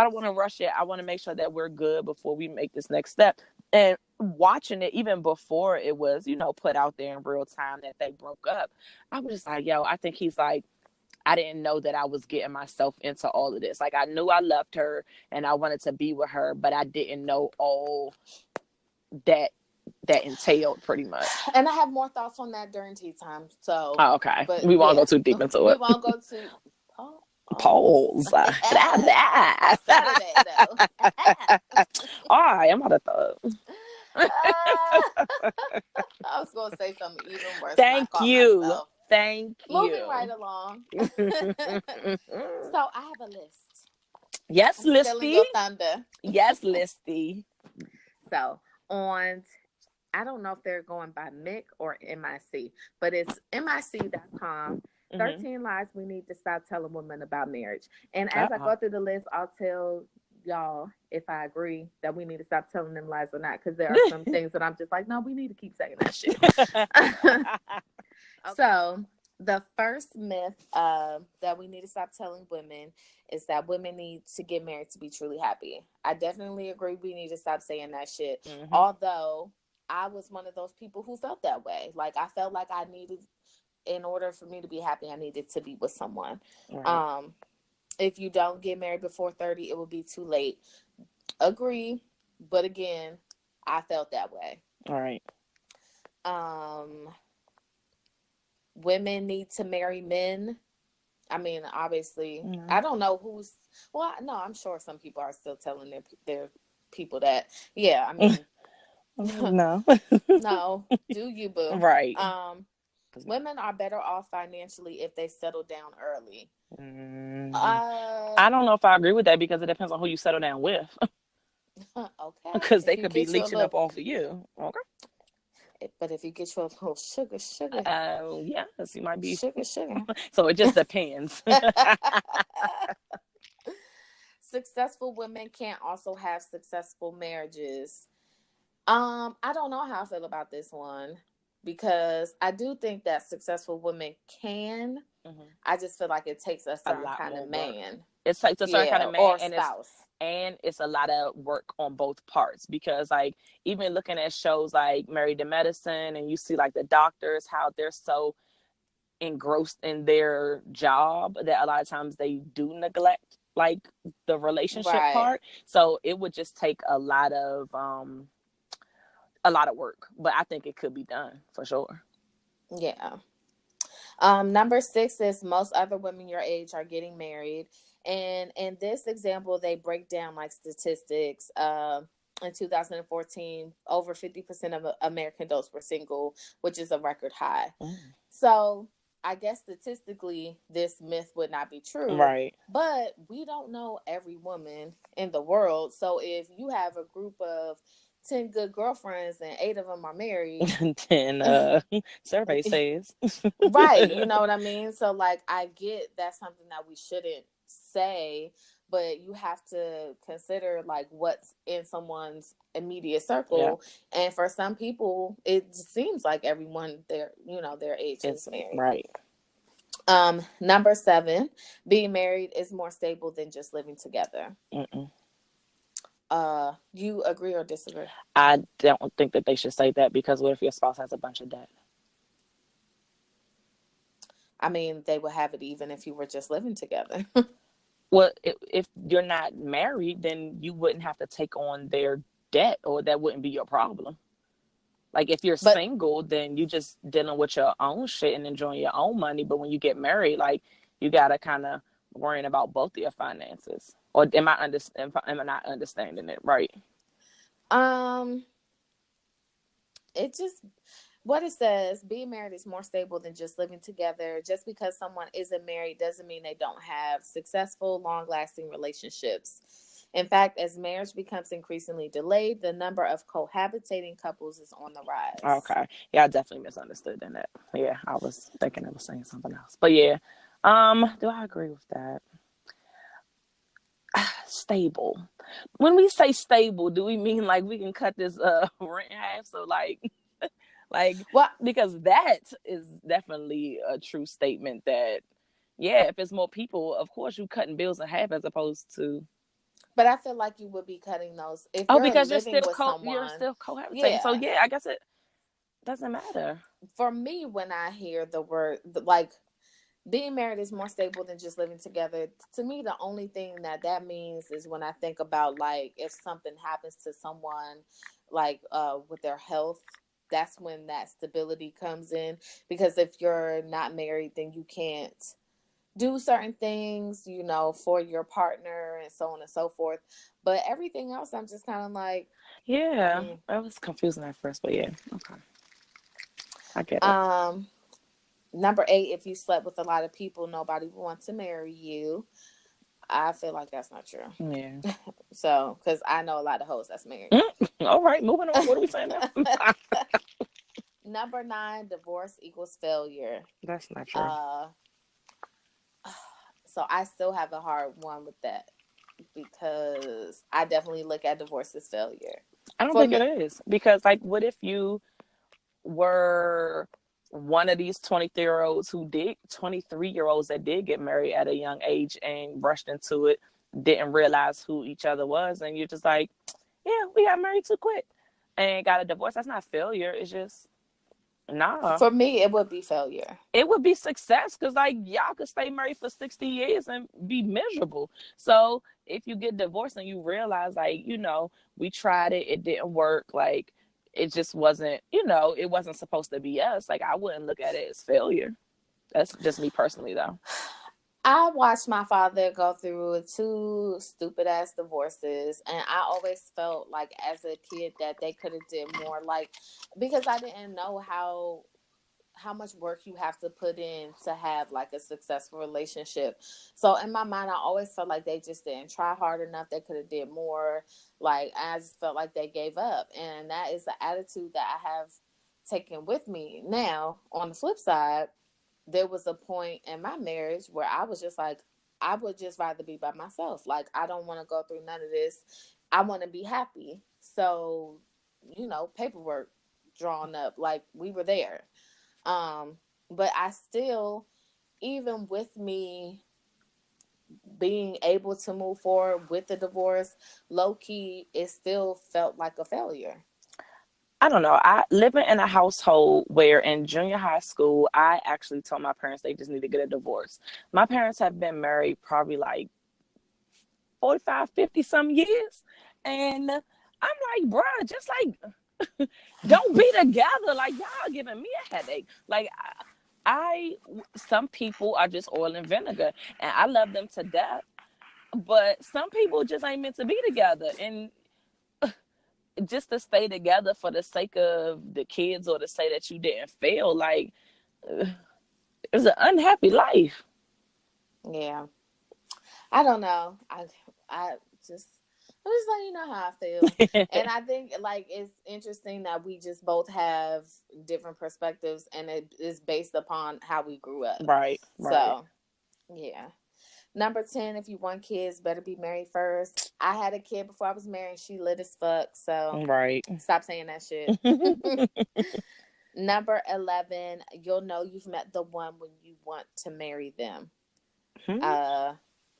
don't want to rush it. I want to make sure that we're good before we make this next step. And watching it even before it was, put out there in real time that they broke up, I was just like, yo, I think he's like, I didn't know that I was getting myself into all of this. Like, I knew I loved her and I wanted to be with her, but I didn't know all that entailed, pretty much.
And I have more thoughts on that during tea time. So,
Oh, okay.
but
We won't
yeah,
go too deep into
we
it.
won't go to
Polls. Blah, blah.
Saturday though.
All right, I'm about to throw.
I was gonna say something even worse. And I
Thank
caught
you.
myself.
Thank
Moving
you.
right along. So I have a list.
Yes,
I'm stealing
Listy.
your thunder.
Yes, Listy.
So on, I don't know if they're going by Mick or MIC, but it's MIC.com.
Mm-hmm.
13 lies we need to stop telling women about marriage. And as I
Uh-oh.
go through the list, I'll tell y'all if I agree that we need to stop telling them lies or not, because there are some things that I'm just like, no, we need to keep saying that shit. Okay. So the first myth that we need to stop telling women is that women need to get married to be truly happy. I definitely agree we need to stop saying that shit.
Mm-hmm.
Although I was one of those people who felt that way. Like, I felt like I needed, in order for me to be happy, I needed to be with someone.
Right.
If you don't get married before 30, it will be too late. Agree, but again, I felt that way.
All right.
Women need to marry men. I mean, obviously,
Mm-hmm.
I don't know who's. Well, no, I'm sure some people are still telling their people that. Yeah, I mean,
no.
no, do you, boo?
Right.
Women are better off financially if they settle down early.
I don't know if I agree with that, because it depends on who you settle down with.
Okay,
Because they
if you
could be
get you a
leeching up
little,
off of you. Okay.
but if you get you a little sugar,
Yes, you might be.
sugar.
So it just depends.
Successful women can't also have successful marriages. I don't know how I feel about this one, because I do think that successful women can.
Mm-hmm.
I just feel like it takes a certain kind of
Work.
man.
It takes a certain kind of man,
or
and
spouse.
it's a lot of work on both parts, because like even looking at shows like Married to Medicine, and you see like the doctors, how they're so engrossed in their job that a lot of times they do neglect like the relationship
Right.
part. So it would just take a lot of work, but I think it could be done for sure.
Yeah. Number 6 is most other women your age are getting married. And in this example, they break down like statistics. In 2014, over 50% of American adults were single, which is a record high. So I guess statistically, this myth would not be true.
Right.
But we don't know every woman in the world. So if you have a group of 10 good girlfriends and 8 of them are married,
then survey says.
right, you know what I mean? So like, I get that's something that we shouldn't say, but you have to consider like what's in someone's immediate circle. Yeah. And for some people it seems like everyone their age is married.
Right.
Number 7, being married is more stable than just living together. You agree or disagree?
I don't think that they should say that, because what if your spouse has a bunch of debt?
I mean, they would have it even if you were just living together.
Well, if you're not married, then you wouldn't have to take on their debt, or that wouldn't be your problem. Like if you're single, then you just dealing with your own shit and enjoying your own money. But when you get married, like you gotta kind of worrying about both of your finances. Or am I not understanding it right?
It just, what it says, being married is more stable than just living together. Just because someone isn't married doesn't mean they don't have successful, long-lasting relationships. In fact, as marriage becomes increasingly delayed, the number of cohabitating couples is on the rise.
Okay. Yeah, I definitely misunderstood in that. Yeah, I was thinking I was saying something else. But yeah, do I agree with that? Stable. When we say stable, do we mean like we can cut this rent in half? So because that is definitely a true statement that, yeah, if it's more people, of course you cutting bills in half as opposed to.
But I feel like you would be cutting those if you're
because
living with someone.
You're still cohabitating.
Yeah.
So yeah, I guess it doesn't matter.
For me, when I hear the word like being married is more stable than just living together, to me the only thing that means is when I think about like if something happens to someone like with their health, that's when that stability comes in. Because if you're not married, then you can't do certain things, for your partner and so on and so forth. But everything else, I'm just kind of like,
yeah, that was confusing at first, but yeah, okay, I get it.
Number 8, if you slept with a lot of people, nobody wants to marry you. I feel like that's not true.
Yeah.
So, because I know a lot of hoes that's married.
All right, moving on. What are we saying now?
Number 9, divorce equals failure.
That's not true.
Uh, so I still have a hard one with that because I definitely look at divorce as failure.
I don't
For
think
me,
it is because, like, what if you were one of these 23-year-olds that did get married at a young age and rushed into it, didn't realize who each other was, and you're just like, yeah, we got married too quick and got a divorce. That's not failure. It's just, nah.
for me, it would be failure.
It would be success because, like, y'all could stay married for 60 years and be miserable. So if you get divorced and you realize, like, we tried it, it didn't work, like, it just wasn't, it wasn't supposed to be us. Like, I wouldn't look at it as failure. That's just me personally, though.
I watched my father go through 2 stupid ass divorces, and I always felt like as a kid that they could have did more, like, because I didn't know how much work you have to put in to have like a successful relationship. So in my mind, I always felt like they just didn't try hard enough. They could have did more. Like, I just felt like they gave up, and that is the attitude that I have taken with me. Now, on the flip side, there was a point in my marriage where I was just like, I would just rather be by myself. Like, I don't want to go through none of this. I want to be happy. So, paperwork drawn up, like, we were there. But I still, even with me being able to move forward with the divorce, low key, it still felt like a failure.
I don't know. I living in a household where in junior high school, I actually told my parents they just need to get a divorce. My parents have been married probably like 45, 50 some years. And I'm like, bruh, just like, don't be together. Like, y'all giving me a headache. Like, some people are just oil and vinegar, and I love them to death. But some people just ain't meant to be together. And just to stay together for the sake of the kids or to say that you didn't fail, like, it's an unhappy life.
Yeah. I don't know. I just I'm just letting you know how I feel. And I think, like, it's interesting that we just both have different perspectives, and it is based upon how we grew up.
Right.
So, yeah. Number 10, if you want kids, better be married first. I had a kid before I was married. She lit as fuck. So,
Right.
stop saying that shit. Number 11, you'll know you've met the one when you want to marry them.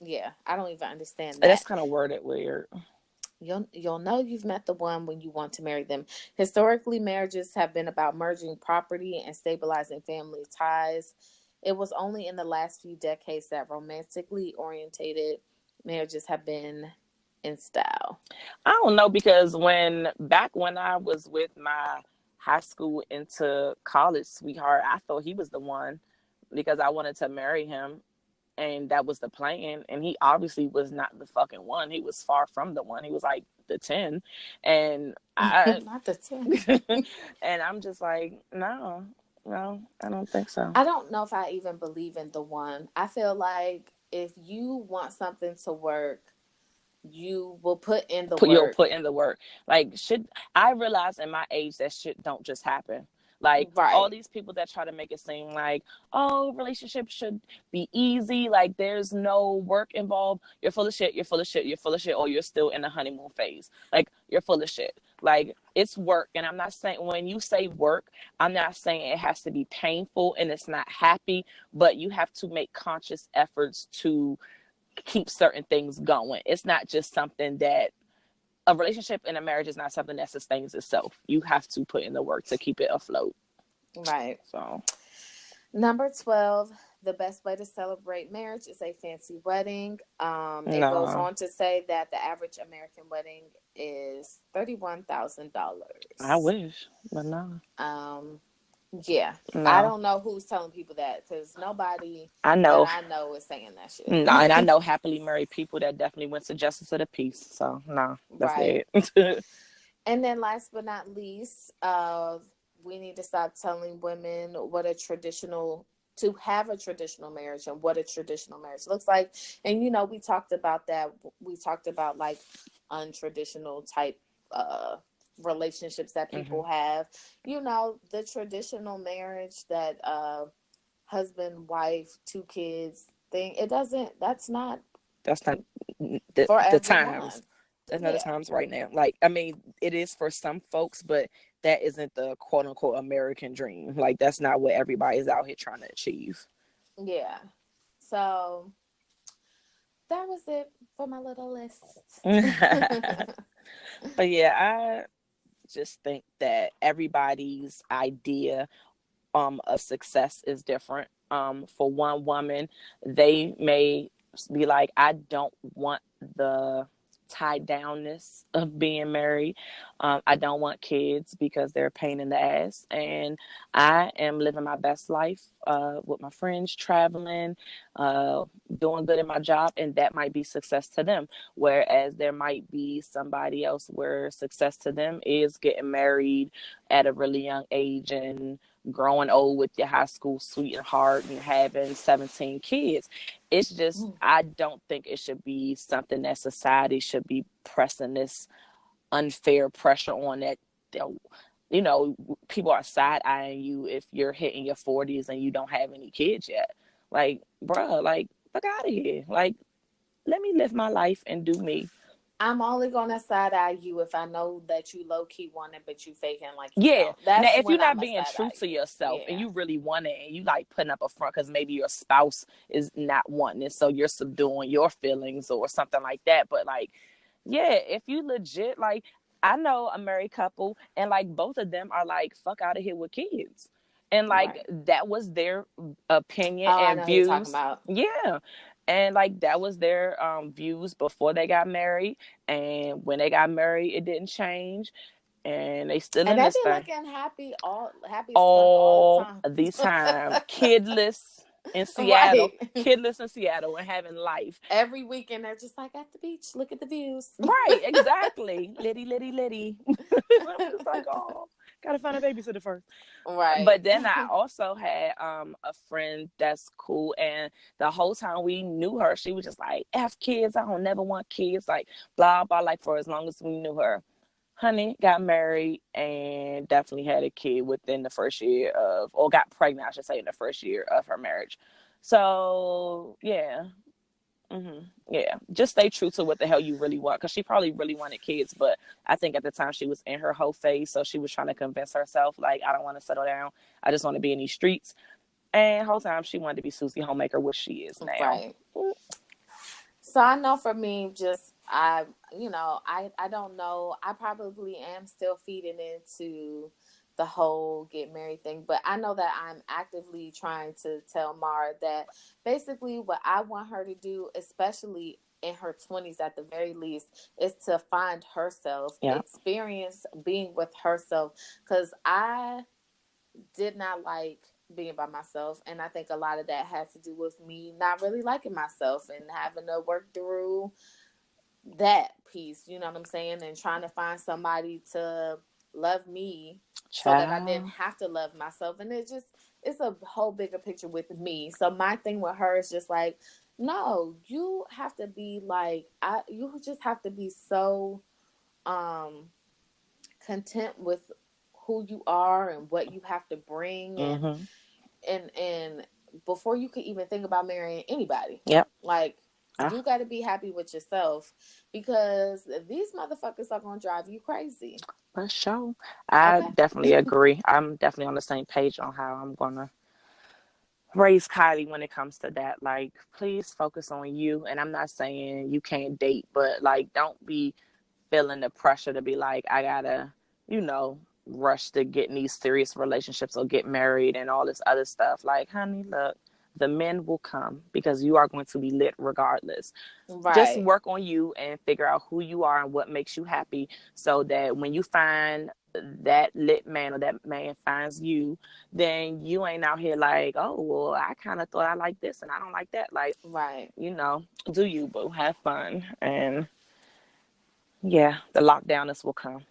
Yeah, I don't even understand that.
That's kind of worded weird.
You'll know you've met the one when you want to marry them. Historically, marriages have been about merging property and stabilizing family ties. It was only in the last few decades that romantically orientated marriages have been in style.
I don't know, because back when I was with my high school into college sweetheart, I thought he was the one because I wanted to marry him, and that was the plan. And he obviously was not the fucking one. He was far from the one. He was like the 10, and
Not the 10.
and I'm just like, no, I don't think so.
I don't know if I even believe in the one. I feel like if you want something to work, you will put in the
You'll
work.
put in the work. Like, I realize in my age that shit don't just happen. Like, all
Right.
these people that try to make it seem like, oh, relationships should be easy, like there's no work involved. You're full of shit. You're full of shit. You're full of shit. Or you're still in the honeymoon phase. Like, you're full of shit. Like, it's work. And I'm not saying, when you say work, I'm not saying it has to be painful and it's not happy, but you have to make conscious efforts to keep certain things going. It's not just something that a relationship and a marriage is not something that sustains itself. You have to put in the work to keep it afloat.
Right.
So,
Number 12, the best way to celebrate marriage is a fancy wedding. It goes
no,
on to say that the average American wedding is $31,000.
I wish, but no.
Yeah. I
No,
don't know who's telling people that, because nobody
I
that
know.
I know is saying that shit.
No, and I know happily married people that definitely went to justice of the peace. So, no, that's
Right.
it.
And then last but not least, we need to stop telling women what a traditional to have a traditional marriage and what a traditional marriage looks like. And, you know, we talked about that. We talked about like untraditional type relationships that people have. You know, the traditional marriage that husband, wife, 2 kids thing, that's not for
the
everyone.
times. That's not the
Yeah.
times right now. Like, I mean, it is for some folks, but that isn't the quote unquote American dream. Like, that's not what everybody's out here trying to achieve.
Yeah. So that was it for my little list.
But yeah, I just think that everybody's idea of success is different. For one woman, they may be like, I don't want the tied downness of being married. I don't want kids because they're a pain in the ass. And I am living my best life with my friends, traveling, doing good in my job, and that might be success to them. Whereas there might be somebody else where success to them is getting married at a really young age and growing old with your high school sweetheart and having 17 kids. It's just, I don't think it should be something that society should be pressing this unfair pressure on that, you know, people are side eyeing you if you're hitting your 40s and you don't have any kids yet. Like, bruh, like, fuck out of here. Like, let me live my life and do me.
I'm only gonna side eye you if I know that you low key want it, but you faking like you
Yeah.
don't.
Now,
That's
if you're
when
not
I'm a
being
side
true
eye
to
you.
yourself and
Yeah.
you really want it and you like putting up a front because maybe your spouse is not wanting it, so you're subduing your feelings or something like that. But like, yeah, if you legit, like, I know a married couple and like both of them are like, fuck out of here with kids. And like,
Right.
that was their opinion
Oh, I
and
know who you're talking
views.
about.
Yeah. And like, that was their views before they got married. And when they got married, it didn't change, and they still
And
in
they
this
be
thing
looking happy as fuck all the
all
time.
the time, kidless in Seattle,
Right.
kidless in Seattle, and having life.
Every weekend they're just like at the beach, look at the views.
Right, exactly. Liddy, liddy, liddy. I'm just like, oh, gotta find a babysitter first.
Right.
But then I also had a friend that's cool, and the whole time we knew her, she was just like, F kids, I don't never want kids, like blah blah, like for as long as we knew her. Honey got married and definitely had a kid within the first year of, or got pregnant, I should say, in the first year of her marriage. So yeah, yeah, just stay true to what the hell you really want, because she probably really wanted kids, but I think at the time she was in her whole phase, so she was trying to convince herself like, I don't want to settle down, I just want to be in these streets. And the whole time she wanted to be Susie Homemaker, which she is now.
Right. So I know for me, just I don't know. I probably am still feeding into the whole get married thing, but I know that I'm actively trying to tell Mara that basically what I want her to do, especially in her 20s at the very least, is to find herself,
Yeah.
experience being with herself, cuz I did not like being by myself, and I think a lot of that had to do with me not really liking myself and having to work through that piece, you know what I'm saying, and trying to find somebody to love me so that I didn't
Child.
have to love myself. And it's a whole bigger picture with me. So my thing with her is just like, no, you have to be like, you just have to be so um content with who you are and what you have to bring,
Mm-hmm.
and before you could even think about marrying anybody,
Yep.
like,
Ah,
you got to be happy with yourself, because these motherfuckers are gonna drive you crazy.
for sure. I
Okay.
definitely agree. I'm definitely on the same page on how I'm gonna raise Kylie when it comes to that. Like, please focus on you. And I'm not saying you can't date, but like, don't be feeling the pressure to be like, I gotta, you know, rush to get in these serious relationships or get married and all this other stuff. Like, honey, look, the men will come because you are going to be lit regardless. Just
Right.
work on you and figure out who you are and what makes you happy, so that when you find that lit man or that man finds you, then you ain't out here like, oh, well, I kind of thought I like this and I don't like that. Like,
Right.
you know, do you, boo. Have fun. And yeah, the lockdowners will come.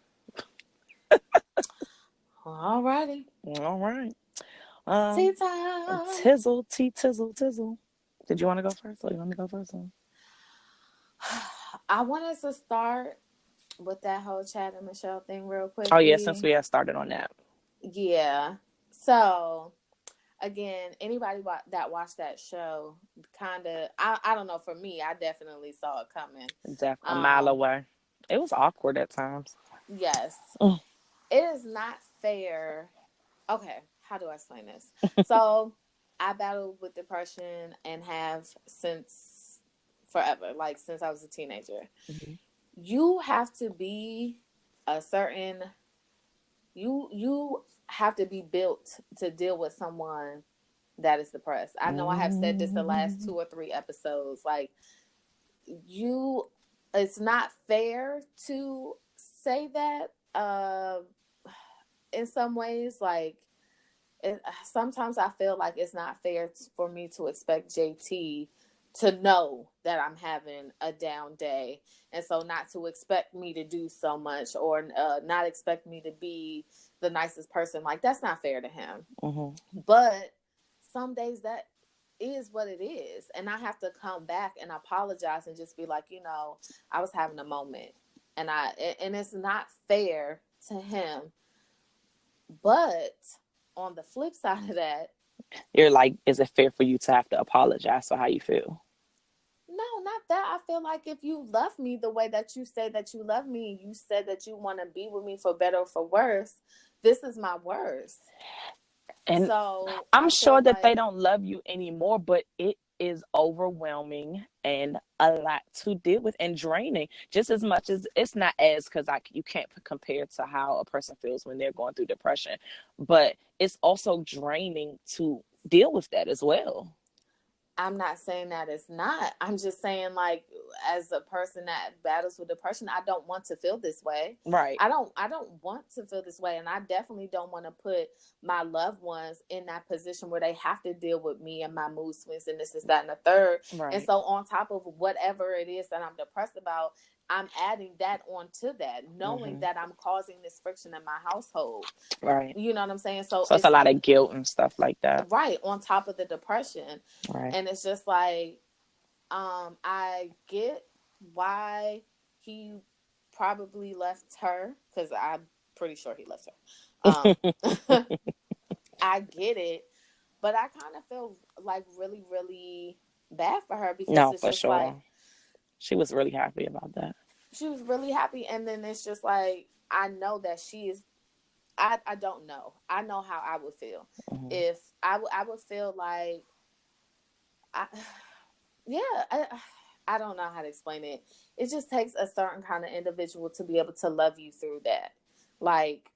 Alrighty.
All right.
Tea
Um,
time.
Tizzle, tizzle, tizzle. Did you want to go first, or you want me to go first?
I wanted to start with that whole Chad and Michelle thing real
Oh yeah, since
quickly.
we have started on that.
Yeah. So again, anybody that watched that show, kind of, I don't know. For me, I definitely saw it coming.
A mile away. It was awkward at times.
Yes,
Mm.
it is not fair. Okay, how do I explain this? So I battled with depression and have since forever, like since I was a teenager.
Mm-hmm.
You have to be a certain you have to be built to deal with someone that is depressed. I know I have said this the last 2 or 3 episodes. Like, you, it's not fair to say that. In some ways, like, sometimes I feel like it's not fair for me to expect JT to know that I'm having a down day, and so not to expect me to do so much, or not expect me to be the nicest person. Like, that's not fair to him.
Mm-hmm.
But some days that is what it is, and I have to come back and apologize and just be like, I was having a moment, and it's not fair to him. But on the flip side of that,
You're like, is it fair for you to have to apologize for how you feel?
no, not that. I feel like if you love me the way that you say that you love me, you said that you want to be with me for better or for worse, this is my worst.
And
So
I'm
I feel
sure that they
like,
don't love you anymore, but it is overwhelming and a lot to deal with and draining. Just as much as it's not as because you can't compare to how a person feels when they're going through depression, but it's also draining to deal with that as well.
I'm not saying that it's not. I'm just saying, like, as a person that battles with depression, I don't want to feel this way.
Right.
I don't want to feel this way, and I definitely don't want to put my loved ones in that position where they have to deal with me and my mood swings and this is that and the third. And
Right.
so on top of whatever it is that I'm depressed about, I'm adding that onto that, knowing
Mm-hmm.
that I'm causing this friction in my household.
Right.
You know what I'm saying? So
So it's a
it's
lot of guilt and stuff like that.
right on top of the depression.
Right.
And it's just like, I get why he probably left her, because I'm pretty sure he left her. I get it, but I kind of feel like really, really bad for her, because
No,
it's
for
just like
sure. She was really happy about that.
she was really happy, and then it's just like, I know that she is. I don't know. I know how I would feel
Mm-hmm.
if I would feel like I, yeah, I don't know how to explain it. It just takes a certain kind of individual to be able to love you through that. Like,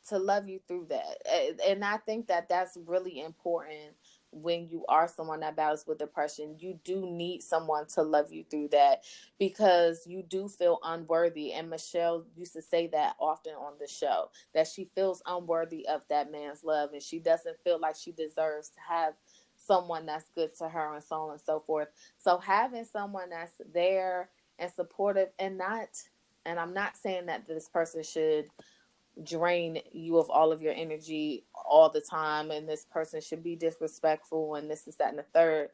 to love you through that. And I think that that's really important when you are someone that battles with depression. You do need someone to love you through that, because you do feel unworthy. And Michelle used to say that often on the show, that she feels unworthy of that man's love, and she doesn't feel like she deserves to have someone that's good to her, and so on and so forth. So having someone that's there and supportive, and I'm not saying that this person should drain you of all of your energy all the time, and this person should be disrespectful and this is that and the third,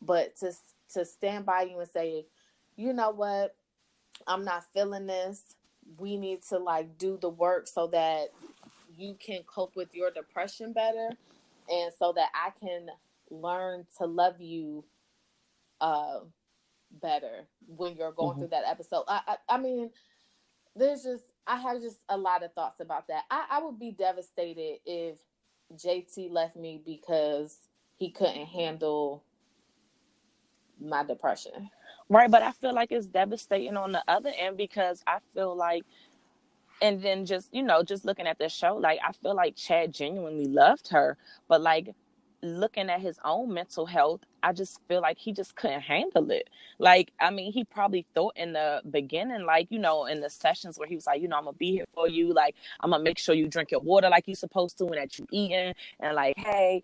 but to stand by you and say, you know what, I'm not feeling this. We need to, like, do the work so that you can cope with your depression better, and so that I can learn to love you uh better when you're going
Mm-hmm.
through that episode. I mean, I have just a lot of thoughts about that. I would be devastated if JT left me because he couldn't handle my depression.
Right, but I feel like it's devastating on the other end because I feel like, and then just just looking at the show, like I feel like Chad genuinely loved her, but like looking at his own mental health, I just feel like he just couldn't handle it. Like, I mean, he probably thought in the beginning, like, in the sessions where he was like, I'm gonna be here for you, like I'm gonna make sure you drink your water like you're supposed to and that you eating, and like, hey,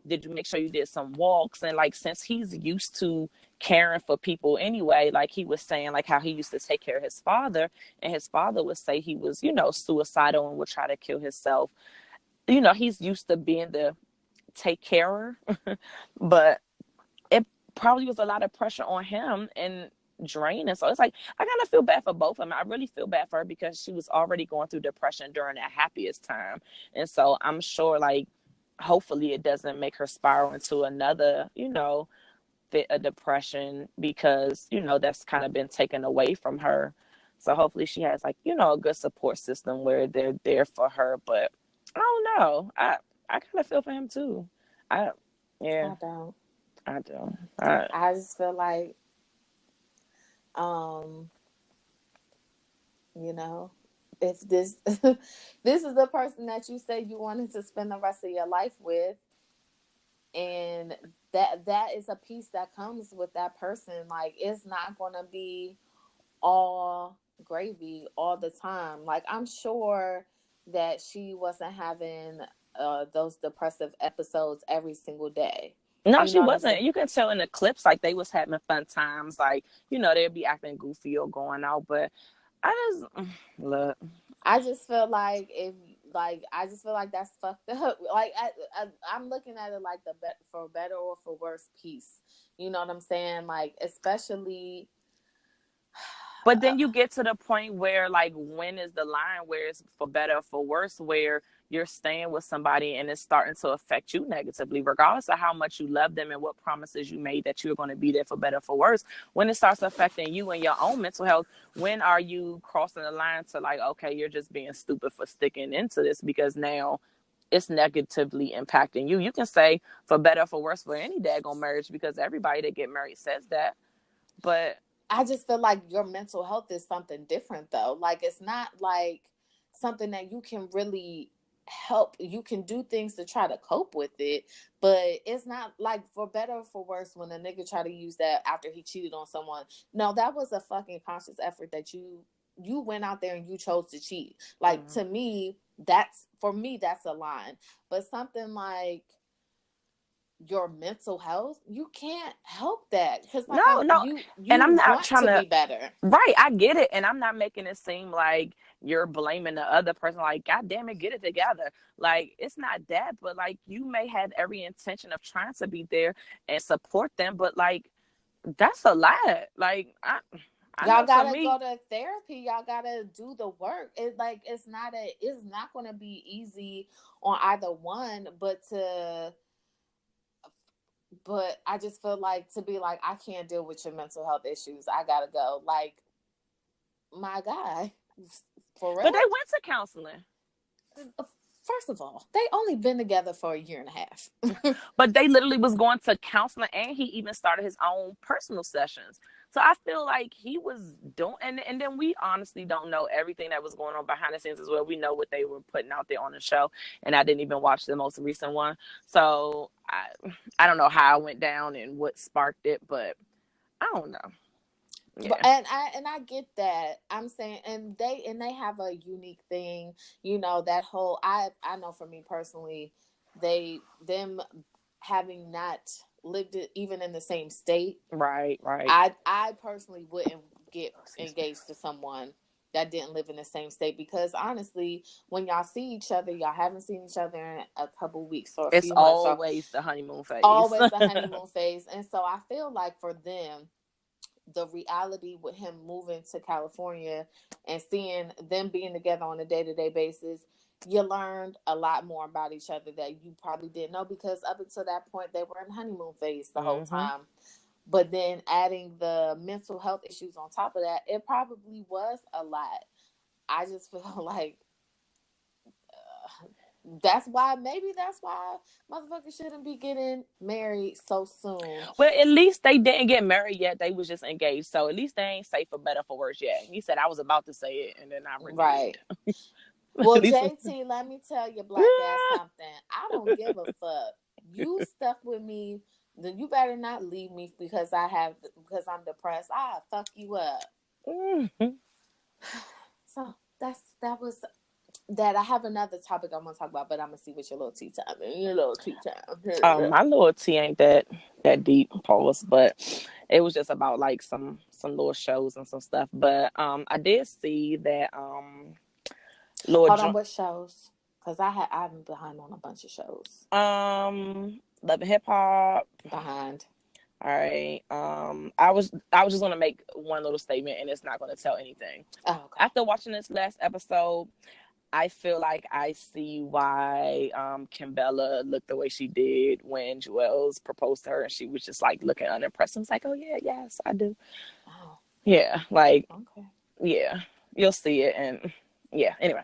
did you make sure you did some walks? And like, since he's used to caring for people anyway, like he was saying, like how he used to take care of his father, and his father would say he was, suicidal and would try to kill himself. he's used to being the take carer, but it probably was a lot of pressure on him and draining. So it's like I kind of feel bad for both of them. I really feel bad for her because she was already going through depression during that happiest time, and so I'm sure like hopefully it doesn't make her spiral into another fit of depression because that's kind of been taken away from her. So hopefully she has like a good support system where they're there for her. But I don't know. I kind of feel for him too. I yeah.
I don't.
I do.
I just feel like, um, you know, if this this is the person that you say you wanted to spend the rest of your life with, and that is a piece that comes with that person. Like, it's not gonna be all gravy all the time. Like, I'm sure that she wasn't having those depressive episodes every single day.
No,
You
she
know what I'm
wasn't.
saying?
You can tell in the clips like they was having fun times. Like they'd be acting goofy or going out. But I just look.
I just feel like I just feel like that's fucked up. Like I'm looking at it like the for better or for worse piece. You know what I'm saying? Like, especially.
But then you get to the point where, like, when is the line where it's for better or for worse, where you're staying with somebody and it's starting to affect you negatively, regardless of how much you love them and what promises you made that you're going to be there for better or for worse. When it starts affecting you and your own mental health, when are you crossing the line to, like, okay, you're just being stupid for sticking into this because now it's negatively impacting you? You can say for better or for worse for any daggone marriage because everybody that get married says that. But
I just feel like your mental health is something different, though. Like, it's not like something that you can really help. You can do things to try to cope with it, but it's not like for better or for worse when a nigga try to use that after he cheated on someone. No, that was a fucking conscious effort that you went out there and you chose to cheat. Like, to me, that's a line. But something like your mental health, you can't help that because
no,
like
no. And
you
I'm not
want
trying
to
to,
be better.
right, I get it. And I'm not making it seem like you're blaming the other person. Like, God damn it, get it together. Like, it's not that, but like, you may have every intention of trying to be there and support them, but like, that's a lot. Like, I
Y'all
know for
gotta
me,
go to therapy. Y'all gotta do the work. It's not gonna be easy on either one, but I just feel like to be like, I can't deal with your mental health issues. I gotta go. Like, my guy, for
but they
real.
went to counseling.
First of all, they only been together for a year and a half.
But they literally was going to counseling and he even started his own personal sessions. So I feel like he was doing, and then we honestly don't know everything that was going on behind the scenes as well. We know what they were putting out there on the show, and I didn't even watch the most recent one. So I don't know how it went down and what sparked it, but I don't know.
But
Yeah.
I get that. I'm saying, and they have a unique thing, you know, that whole I know for me personally, them having not lived even in the same state.
Right, right.
I personally wouldn't get
Excuse me.
engaged to someone that didn't live in the same state, because honestly, when y'all see each other, y'all haven't seen each other in a couple weeks or a
It's
few months, or
always the honeymoon phase.
always the honeymoon phase. And so I feel like for them, the reality with him moving to California and seeing them being together on a day-to-day basis, you learned a lot more about each other that you probably didn't know, because up until that point they were in honeymoon phase the whole
Mm-hmm.
time. But then adding the mental health issues on top of that, it probably was a lot. I just feel like that's why motherfuckers shouldn't be getting married so soon.
Well, at least they didn't get married yet. They was just engaged. So at least they ain't safe for better for worse yet. He said I was about to say it and then I
Right.
reneged. At
Well,
least
JT, let me tell you, black ass, something. I don't give a fuck. You stuck with me, then you better not leave me because I'm depressed. I'll fuck you up.
Mhm.
So that was that. I have another topic I want to talk about, but I'm gonna see what your little tea time is. Your little tea time.
My loyalty ain't that deep, pause, but it was just about like some little shows and some stuff. But I did see that Lord
Hold on,
jo-
what shows? Because I'm behind on a bunch of shows.
Love and Hip Hop.
Behind.
All right. I was just gonna make one little statement, and it's not gonna tell anything.
Oh, okay.
After watching this last episode, I feel like I see why Kimbella looked the way she did when Joel's proposed to her, and she was just like looking unimpressed. I was like, oh yeah, yes, I do.
Oh.
Yeah, like
Okay.
yeah, you'll see it, and yeah. Anyway,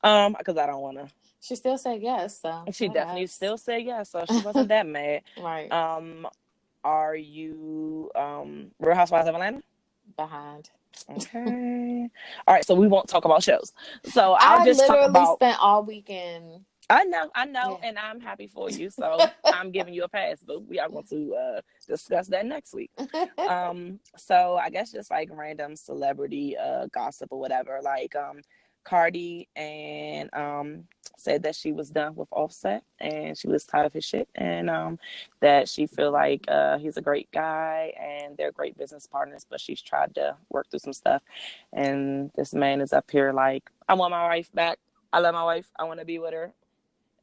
because I don't want to.
She still said yes, so
She definitely
whatevs.
still said yes, so she wasn't that mad.
Right.
Are you Real Housewives of Atlanta?
Behind.
Okay. All right, so we won't talk about shows. So I'll
I
just talk
literally
about.
spent all weekekend.
I know,
Yeah.
and I'm happy for you. So I'm giving you a pass, but we are going to discuss that next week. So I guess just like random celebrity gossip or whatever. Like Cardi and said that she was done with Offset and she was tired of his shit, and that she feel like he's a great guy and they're great business partners, but she's tried to work through some stuff, and this man is up here like, I want my wife back. I love my wife. I want to be with her.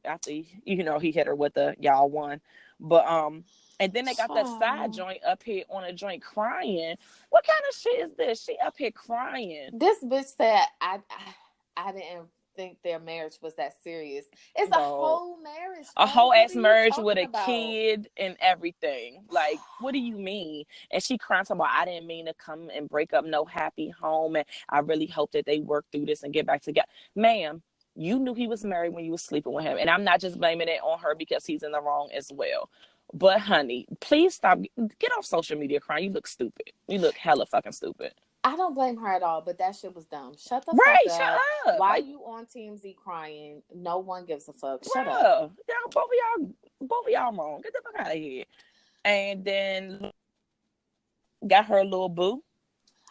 After he hit her with the y'all won, but and then they got that side joint up here on a joint crying. What kind of shit is this? She up here crying.
This bitch said I didn't think their marriage was that serious. It's a whole marriage.
A whole ass marriage with a kid and everything. Like, what do you mean? And she crying about, I didn't mean to come and break up no happy home, and I really hope that they work through this and get back together. Ma'am, you knew he was married when you was sleeping with him. And I'm not just blaming it on her because he's in the wrong as well. But honey, please stop. Get off social media crying. You look stupid. You look hella fucking stupid.
I don't blame her at all, but that shit was dumb. Shut the fuck up.
Shut up.
Why you on TMZ crying? No one gives a fuck. Shut up.
Both of y'all wrong. Get the fuck out of here. And then got her little boo.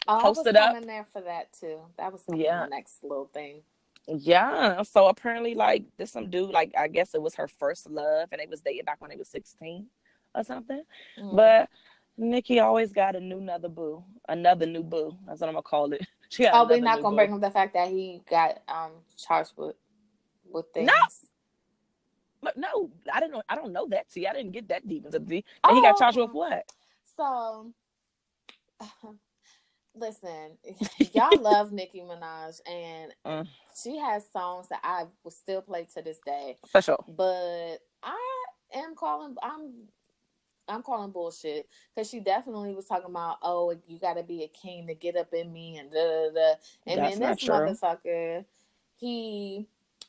Posted up. I was coming there for that too. That was my next little thing.
Yeah, so apparently, like, there's some dude, like, I guess it was her first love, and they was dating back when they was 16 or something. Mm. But Nikki always got another new boo. That's what I'm gonna call it.
We're not gonna bring up the fact that he got charged with things.
No, I don't know that. See, I didn't get that deep into the tea. And he got charged with what?
So. Listen, y'all love Nicki Minaj, and she has songs that I will still play to this day.
For sure.
But I'm calling bullshit, because she definitely was talking about, oh, you got to be a king to get up in me and da da da. And that's then this motherfucker,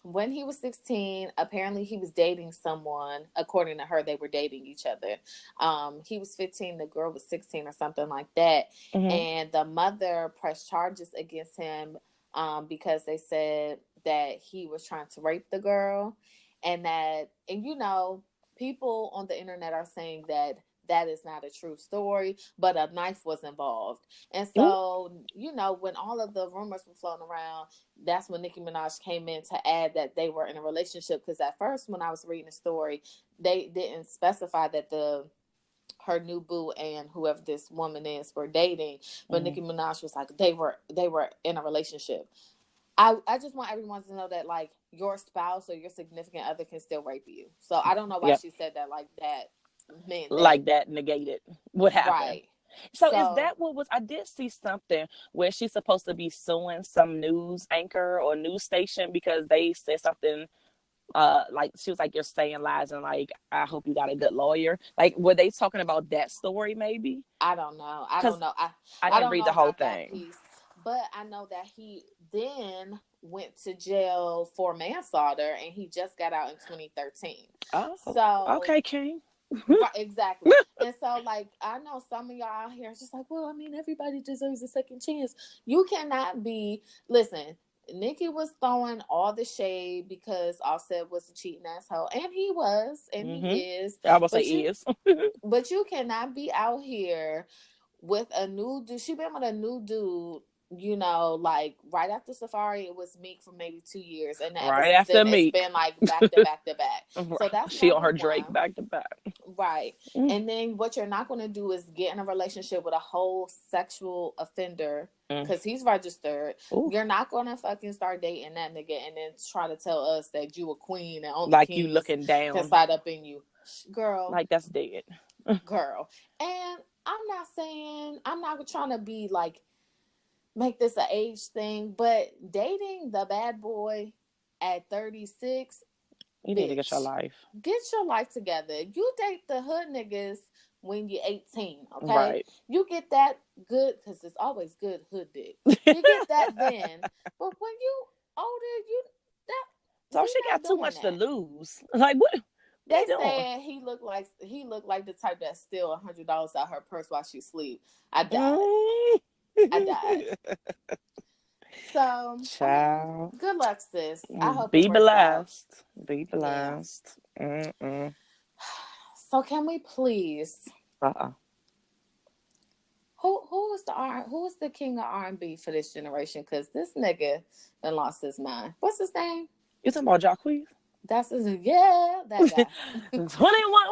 when he was 16, apparently he was dating someone. According to her, they were dating each other. He was 15, the girl was 16 or something like that. Mm-hmm. And the mother pressed charges against him because they said that he was trying to rape the girl. And people on the internet are saying that is not a true story, but a knife was involved. And so, when all of the rumors were floating around, that's when Nicki Minaj came in to add that they were in a relationship. Because at first, when I was reading the story, they didn't specify that her new boo and whoever this woman is were dating. But Nicki Minaj was like, they were in a relationship. I just want everyone to know that, like, your spouse or your significant other can still rape you. So I don't know why she said that like that.
Like that negated what happened. Right. So is that what was? I did see something where she's supposed to be suing some news anchor or news station because they said something like, she was like, you're saying lies, and like, I hope you got a good lawyer. Like, were they talking about that story? Maybe.
I don't know. I
didn't read the whole thing.
But I know that he then went to jail for manslaughter, and he just got out in 2013.
Oh, so okay, King.
Right, exactly. And so, like, I know some of y'all out here is just like, well, I mean, everybody deserves a second chance. You cannot be. Listen, Nikki was throwing all the shade because Offset was a cheating asshole, and he was, and he is.
I was say he is.
But you cannot be out here with a new dude. She been with a new dude. Like right after Safari, it was Meek for maybe 2 years, and
right after Meek,
it's been like back to back to back. So that's
she on her Drake back to back.
Right. And then what you're not going to do is get in a relationship with a whole sexual offender because he's registered.
Ooh.
You're not going to fucking start dating that nigga and then try to tell us that you a queen and only
Like you
kings
looking down.
can side up in you. Girl.
Like that's dead.
Girl. And I'm not trying to be like, make this an age thing, but dating the bad boy at 36,
you need to get your life.
Get your life together. You date the hood niggas when you're 18, okay?
Right.
You get that good, because it's always good hood dick. You get that then. But when you older,
so she got too much to lose. Like what?
They said he looked like the type that steal $100 out her purse while she sleep. I died. I died. So,
child,
good luck, sis. I hope
be
it works
blessed.
out.
Be blessed.
Yeah. So, can we please? Who is the king of R&B for this generation? Because this nigga done lost his mind. What's his name?
You talking about Jacquees?
That's his. Yeah, that guy.
21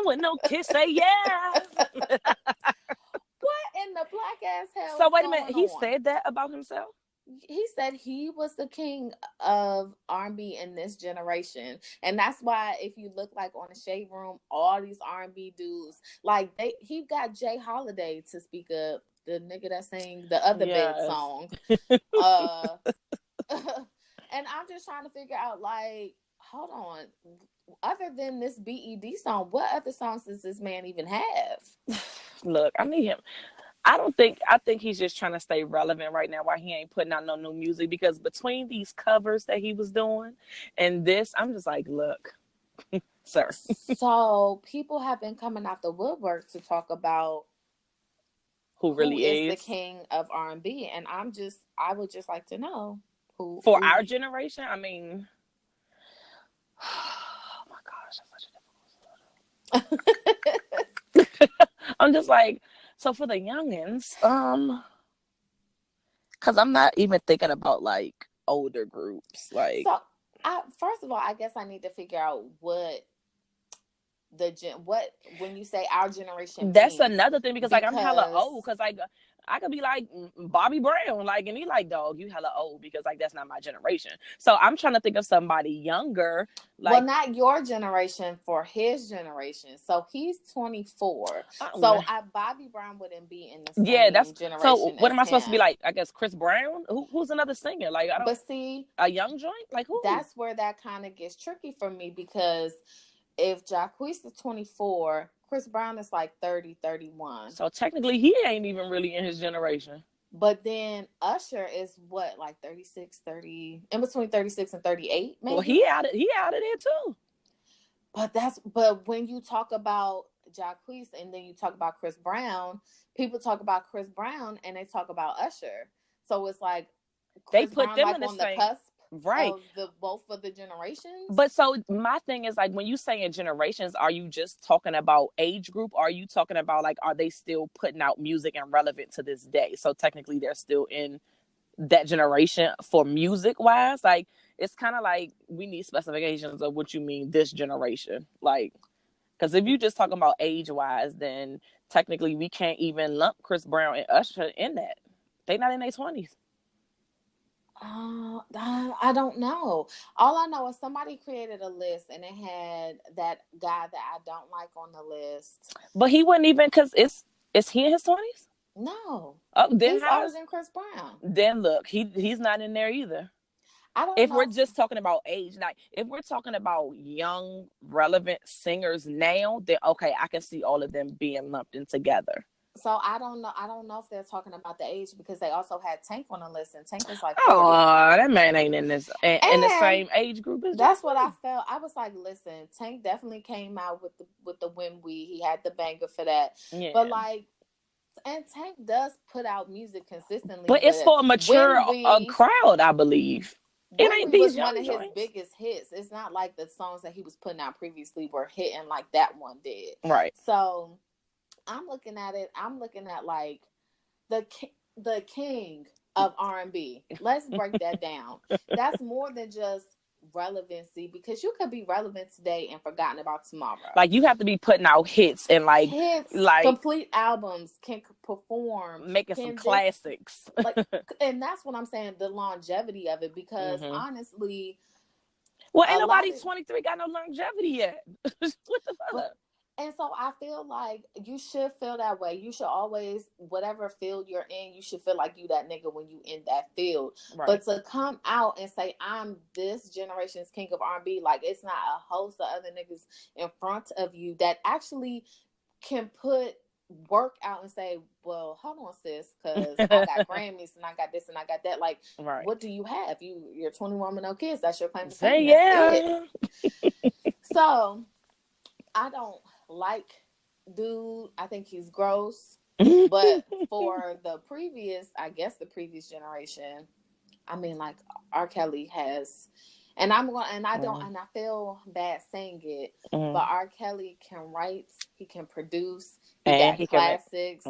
with no kiss, say yeah.
What in the black ass hell?
So wait a minute, he said that about himself?
He said he was the king of R&B in this generation, and that's why if you look like on the Shade Room, all these R&B dudes, like he got Jay Holiday to speak up, the nigga that sang the other bed song. And I'm just trying to figure out, like, hold on, other than this BED song, what other songs does this man even have?
Look, I need him. I think he's just trying to stay relevant right now while he ain't putting out no new music, because between these covers that he was doing and this, I'm just like, look, sir.
So people have been coming out the woodwork to talk about
who really
is the king of R&B, and I would just like to know who
for our generation. I mean, oh my gosh, that's such a difficult I'm just like, so for the youngins, because I'm not even thinking about like older groups. Like,
so first of all, I guess I need to figure out what when you say our generation.
That's another thing, because like I'm hella old, because like I could be like Bobby Brown, like, and he like, dog, you hella old, because like that's not my generation. So I'm trying to think of somebody younger, like,
well, not your generation, for his generation. So he's 24. So Bobby Brown wouldn't be in the same generation.
So what am I supposed to be like? I guess Chris Brown. Who's another singer? Like, I don't.
But see,
a young joint, like who?
That's where that kind of gets tricky for me, because if Jacquees is 24, Chris Brown is like 30, 31.
So technically, he ain't even really in his generation.
But then Usher is what, like 36, 30, in between 36 and 38, maybe?
Well, he out of there too.
But when you talk about Jacquees and then you talk about Chris Brown, people talk about Chris Brown and they talk about Usher. So it's like
Chris they put Brown, them like, in
on the cusp.
Right.
Of both of the generations.
But so my thing is, like, when you say in generations, are you just talking about age group? Or are you talking about, like, are they still putting out music and relevant to this day? So technically they're still in that generation for music wise. Like, it's kind of like we need specifications of what you mean this generation. Like, because if you just talking about age wise, then technically we can't even lump Chris Brown and Usher in that. They not in their 20s.
I don't know. All I know is somebody created a list and it had that guy that I don't like on the list.
But he wouldn't even, because is he in his 20s?
No.
Then
he's older than Chris Brown.
Then look, he's not in there either.
I don't
know. If
we're
just talking about age, like if we're talking about young, relevant singers now, then okay, I can see all of them being lumped in together.
So I don't know if they're talking about the age, because they also had Tank on the list, and Tank is like
40. Oh, that man ain't in this in the same age group as
that's what I felt. I was like, listen, Tank definitely came out with the When We. He had the banger for that. Yeah. But like, and Tank does put out music consistently.
But it's for a mature crowd, I believe.
It ain't these young joints. One of his biggest hits. It's not like the songs that he was putting out previously were hitting like that one did.
Right.
So I'm looking at it. I'm looking at like the king of R&B. Let's break that down. That's more than just relevancy, because you could be relevant today and forgotten about tomorrow.
Like, you have to be putting out hits and
Hits,
like
complete albums, can perform,
making some
can this,
classics.
like, and that's what I'm saying, the longevity of it, because honestly,
Well, ain't
a lot
nobody
of
23 got no longevity yet. What the
but
fuck?
and so I feel like you should feel that way. You should always, whatever field you're in, you should feel like you that nigga when you in that field.
Right.
But to come out and say I'm this generation's king of R&B, like, it's not a host of other niggas in front of you that actually can put work out and say, well, hold on, sis, because I got Grammys and I got this and I got that. Like,
Right.
what do you have? You're 21 with no kids. That's your claim to
Say
fame. That's
yeah.
it. So I don't like dude. I think he's gross. But for the previous, I guess the previous generation, I mean, like, R. Kelly has, and I'm going, and I don't, and I feel bad saying it, but R. Kelly can write, he can produce, he
And
got
he can
classics,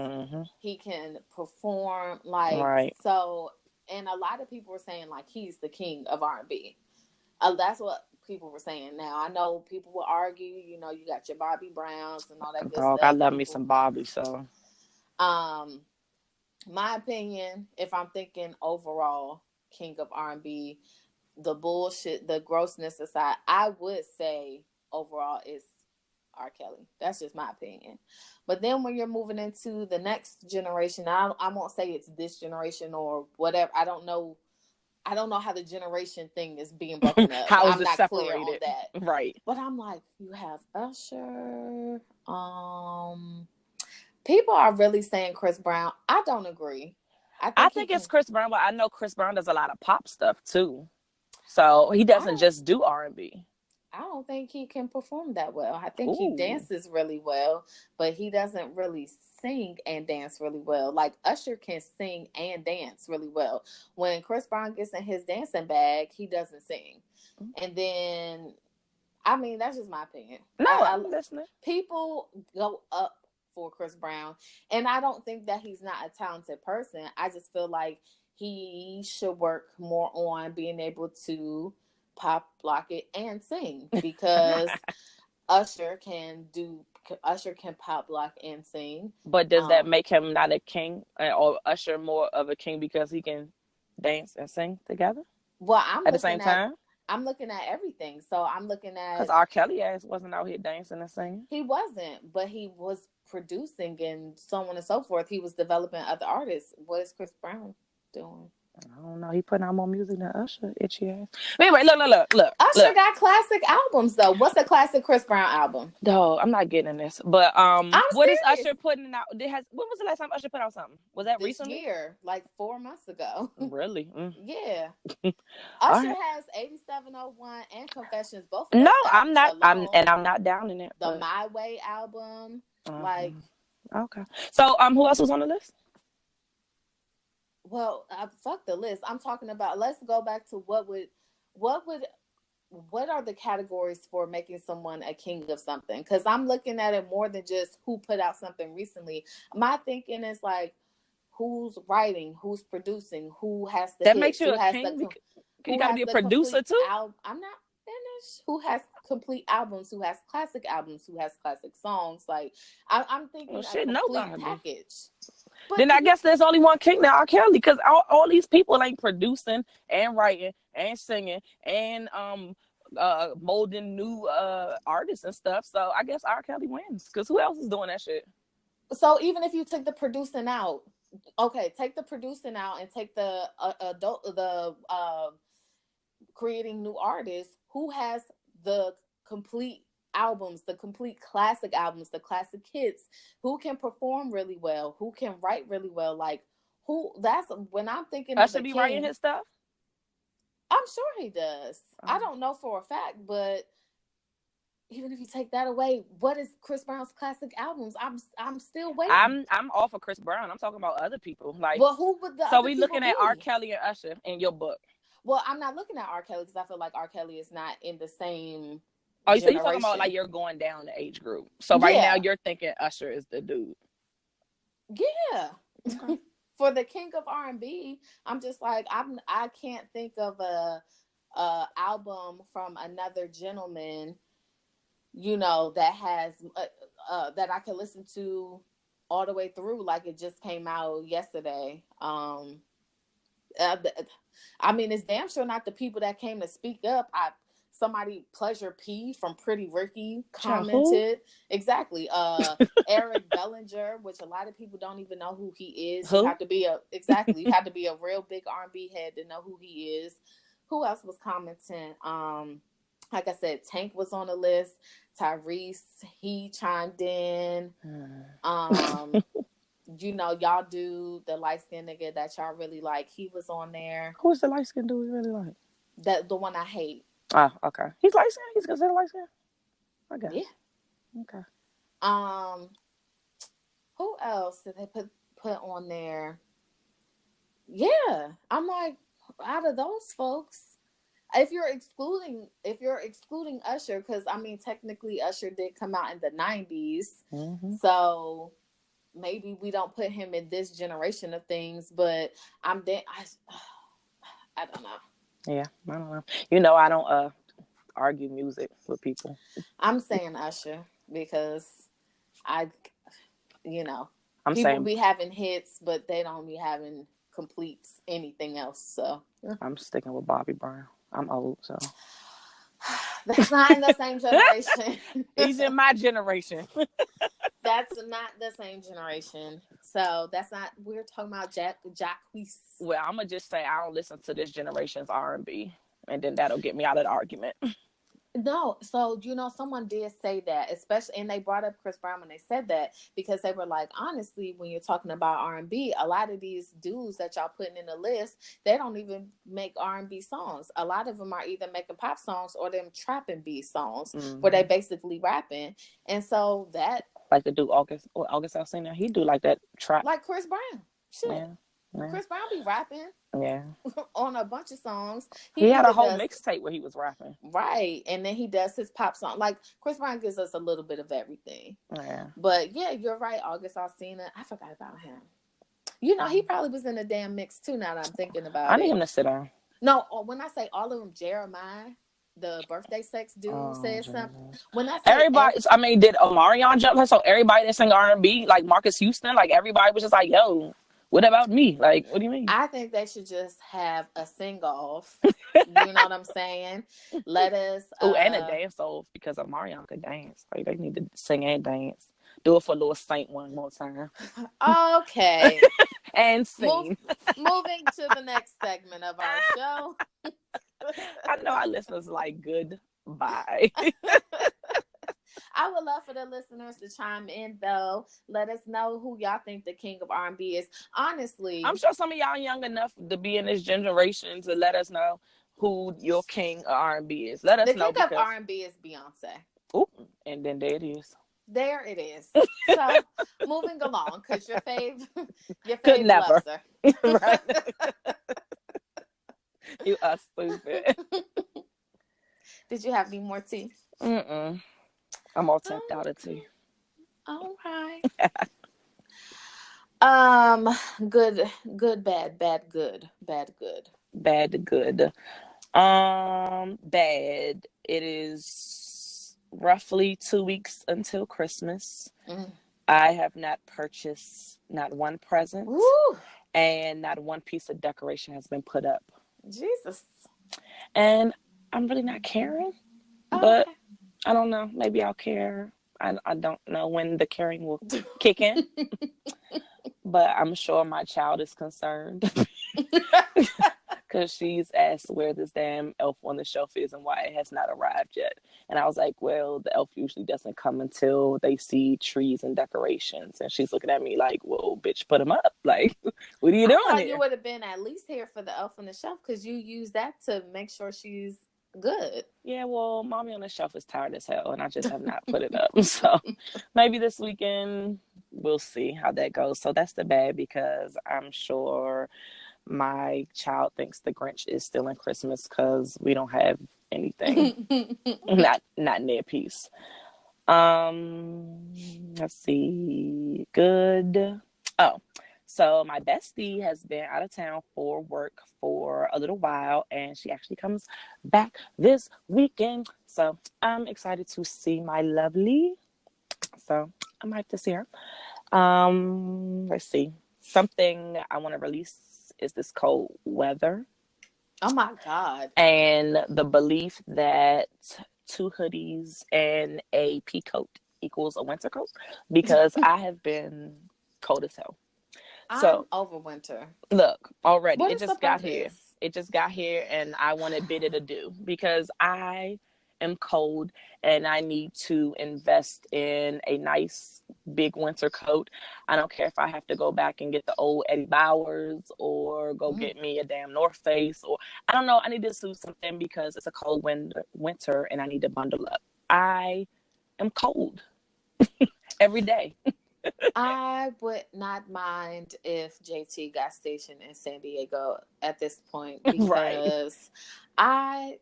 he can perform, like,
right.
so, and a lot of people were saying, like, he's the king of R&B. That's what people were saying. Now, I know people will argue, you know, you got your Bobby Browns and all that good
Dog,
stuff.
I love
people,
me some Bobby, so.
My opinion, if I'm thinking overall, king of R&B, the bullshit, the grossness aside, I would say overall it's R. Kelly. That's just my opinion. But then when you're moving into the next generation, I won't say it's this generation or whatever. I don't know how the generation thing is being broken up.
How is
I'm
it
not clear on
separated?
that.
Right.
But I'm like, you have Usher. People are really saying Chris Brown. I don't agree.
I think it's Chris Brown, but I know Chris Brown does a lot of pop stuff too. So he doesn't just do R&B.
I don't think he can perform that well. I think he
Ooh.
dances really well, but he doesn't really sing and dance really well. Like, Usher can sing and dance really well. When Chris Brown gets in his dancing bag, he doesn't sing. And then, I mean, that's just my opinion.
No, I'm listening.
People go up for Chris Brown, and I don't think that he's not a talented person. I just feel like he should work more on being able to pop, lock it, and sing, because Usher can pop, lock, and sing.
But does that make him not a king, or Usher more of a king because he can dance and sing together?
Well,
at the same time.
I'm looking at everything. So I'm looking at,
because R. Kelly ass wasn't out here dancing and singing.
He wasn't, but he was producing and so on and so forth. He was developing other artists. What is Chris Brown doing?
I don't know. He putting out more music than Usher, itchy ass. But anyway, look.
Usher got classic albums though. What's a classic Chris Brown album?
No, I'm not getting this. But what
serious.
is Usher putting out? When was the last time Usher put out something? Was that
this
recently?
Year, like 4 months ago.
Really?
Yeah. Usher has 8701 and Confessions. Both.
No, I'm not. I'm not down in it.
The My Way album, like.
Okay. So who else was on the list?
Well, fuck the list. I'm talking about, let's go back to what are the categories for making someone a king of something? Because I'm looking at it more than just who put out something recently. My thinking is like, who's writing, who's producing, who has the
that
hits,
makes you
who
a
has
king. You got to be a producer too.
I'm not finished. Who has complete albums? Who has classic albums? Who has classic songs? Like, I'm thinking a complete package.
But then I guess there's only one king now, R. Kelly, because all these people ain't producing and writing and singing and molding new artists and stuff. So I guess R. Kelly wins, because who else is doing that shit?
So even if you took the producing out, take the producing out and take the creating new artists, who has the complete albums, the complete classic albums, the classic hits, who can perform really well, who can write really well, like, who? That's when I'm thinking
Usher be writing his stuff.
I'm sure he does. I don't know for a fact, but even if you take that away, what is Chris Brown's classic albums? I'm still waiting.
I'm all for Chris Brown. I'm talking about other people. Like,
well, who would the
so we looking at R. Kelly and Usher in your book?
Well, I'm not looking at R. Kelly because I feel like R. Kelly is not in the same.
Oh, so you're talking about like you're going down the age group. So right now you're thinking Usher is the dude.
Yeah. For the king of R&B, I'm just like, I can't think of a album from another gentleman, you know, that has that I can listen to all the way through, like it just came out yesterday. Uh, I mean, it's damn sure not the people that came to speak up. Somebody, Pleasure P from Pretty Ricky, commented. Exactly. Eric Bellinger, which a lot of people don't even know who he is.
Who?
You have to be you have to be a real big R&B head to know who he is. Who else was commenting? Like I said, Tank was on the list. Tyrese, he chimed in. You know, y'all do the light skinned nigga that y'all really like. He was on there.
Who's the light skinned dude you really like?
The one I hate.
Oh, okay. He's light skinned. He's considered light skinned. I guess.
Yeah.
Okay.
Who else did they put on there? Yeah, I'm like, out of those folks, if you're excluding Usher, because I mean, technically Usher did come out in the 90s, so maybe we don't put him in this generation of things. But I don't know.
Yeah, I don't know. You know, I don't argue music with people.
I'm saying Usher because people
saying
be having hits, but they don't be having complete anything else. So
I'm sticking with Bobby Brown. I'm old, so
that's not in the same generation.
He's in my generation.
That's not the same generation. So that's not. We're talking about Jacquees.
Well, I'm gonna just say I don't listen to this generation's R&B, and then that'll get me out of the argument.
No, so someone did say that, especially, and they brought up Chris Brown when they said that, because they were like, honestly, when you're talking about R&B, a lot of these dudes that y'all putting in the list, they don't even make R&B songs. A lot of them are either making pop songs or them trap and B songs, where they basically rapping, and so that,
like the dude August Alsina, he do like that trap,
like Chris Brown, shit.
Yeah.
Chris Brown be rapping.
Yeah.
On a bunch of songs.
He had a whole mixtape where he was rapping.
Right. And then he does his pop song. Like, Chris Brown gives us a little bit of everything.
Yeah.
But yeah, you're right. August Alsina. I forgot about him. He probably was in a damn mix too, now that I'm thinking about it.
I need him to sit down.
No, when I say all of them, Jeremiah, the birthday sex dude, said something. When I say
everybody, did Omarion jump? So everybody that sang R&B, like Marcus Houston, like everybody was just like, yo, what about me? Like, what do you mean?
I think they should just have a sing-off. You know what I'm saying? Let us...
and a dance-off, because Omarion could dance. Like, they need to sing and dance. Do it for Lil Saint one more time.
Okay.
And sing.
Moving to the next segment of our show.
I know our listeners like goodbye.
I would love for the listeners to chime in, though. Let us know who y'all think the king of R&B is. Honestly,
I'm sure some of y'all young enough to be in this generation to let us know who your king of R&B is. Let us know.
The king of R&B is Beyonce.
Oop, and then there it is.
There it is. So, moving along, because your fave
could never.
Loves her.
Right. You are stupid.
Did you have any more tea?
Mm-mm. I'm all tapped out of tea.
All right. Good, bad, good. Bad, good.
Bad. It is roughly 2 weeks until Christmas. I have not purchased not one present.
Woo!
And not one piece of decoration has been put up.
Jesus.
And I'm really not caring. But I don't know. Maybe I'll care. I don't know when the caring will kick in. But I'm sure my child is concerned. Because she's asked where this damn elf on the shelf is and why it has not arrived yet. And I was like, well, the elf usually doesn't come until they see trees and decorations. And she's looking at me like, well, bitch, put them up. Like, what are you doing here?
You would have been at least here for the elf on the shelf, because you use that to make sure she's good.
Yeah, well, mommy on the shelf is tired as hell, and I just have not put it up. So maybe this weekend we'll see how that goes. So that's the bad, because I'm sure my child thinks the Grinch is stealing Christmas because we don't have anything. not near peace. Let's see. Good. Oh, So my bestie has been out of town for work for a little while, and she actually comes back this weekend. So I'm excited to see my lovely. So I'm hyped to see her. Let's see. Something I want to release is this cold weather.
Oh my God.
And the belief that two hoodies and a pea coat equals a winter coat, because I have been cold as hell.
I'm
So
over winter.
look, already
What
it
is the
just got here.
purpose?
It just got here, and I want to bid it adieu because I am cold and I need to invest in a nice big winter coat. I don't care if I have to go back and get the old Eddie Bowers or go
Mm.
get me a damn North Face, or I don't know. I need to do something because it's a cold winter and I need to bundle up. I am cold every day.
I would not mind if JT got stationed in San Diego at this point,
Right.
because I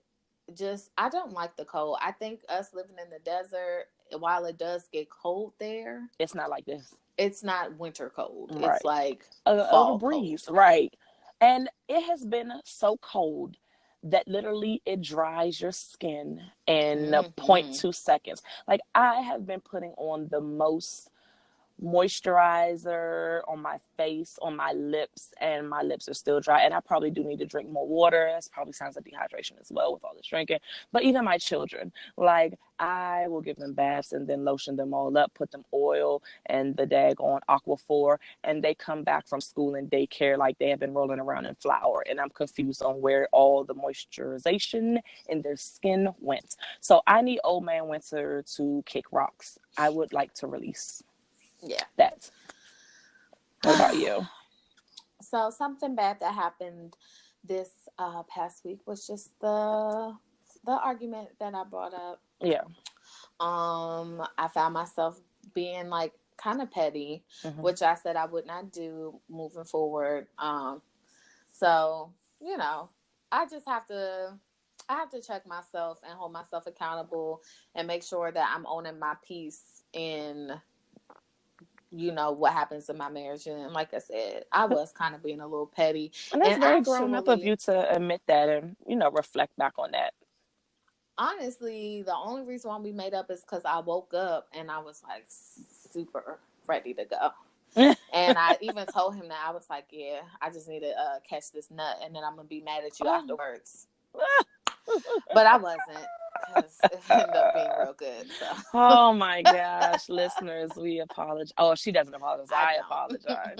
I don't like the cold. I think us living in the desert, while it does get cold there,
It's not like this.
it's not winter cold. It's
Right.
like
A little
fall cold.
breeze, right? And it has been so cold that literally it dries your skin in
Mm-hmm.
0.2 seconds. Like I have been putting on the most moisturizer on my face, on my lips, and my lips are still dry. And I probably do need to drink more water. That's probably signs of dehydration as well with all this drinking. But even my children, like I will give them baths and then lotion them all up, put them oil and the daggone Aquaphor, and they come back from school and daycare like they have been rolling around in flour. And I'm confused on where all the moisturization in their skin went. So I need Old Man Winter to kick rocks. I would like to release
Yeah.
that. What about you?
So something bad that happened this past week was just the argument that I brought up.
Yeah.
I found myself being like kind of petty,
Mm-hmm.
which I said I would not do moving forward. So you know, I just have to. I have to check myself and hold myself accountable and make sure that I'm owning my peace in, you know, what happens in my marriage. And like I said, I was kind of being a little petty.
And that's
And
very grown up of
actually,
you to admit that and, reflect back on that.
honestly, the only reason why we made up is because I woke up and I was like super ready to go. And I even told him that I was like, yeah, I just need to catch this nut and then I'm going to be mad at you afterwards. But I wasn't, because it ended up being real good. So.
Oh my gosh, listeners, we apologize. Oh, she doesn't apologize.
I
I apologize.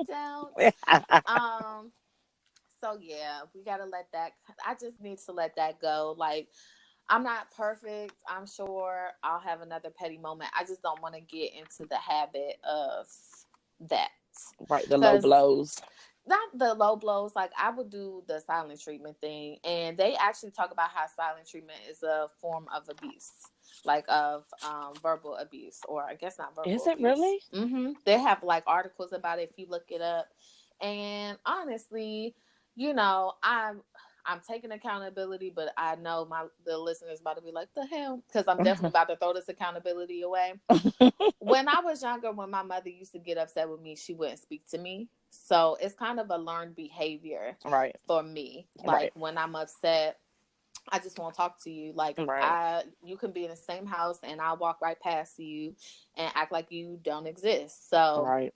don't. I don't. Um, so yeah, we gotta let that. I just need to let that go. Like, I'm not perfect. I'm sure I'll have another petty moment. I just don't want to get into the habit of that.
Right, the low
Because
blows.
not the low blows, like I would do the silent treatment thing, and they actually talk about how silent treatment is a form of abuse, like of verbal abuse, or I guess not verbal
Is it
abuse.
really?
They have like articles about it if you look it up. And honestly, you know, I'm taking accountability, but I know the listeners about to be like, the hell, because I'm definitely about to throw this accountability away. When I was younger, when my mother used to get upset with me, she wouldn't speak to me. So it's kind of a learned behavior
Right.
for me.
Right.
Like when I'm upset, I just won't talk to you. Like
Right.
you can be in the same house and I'll walk right past you and act like you don't exist. So
Right.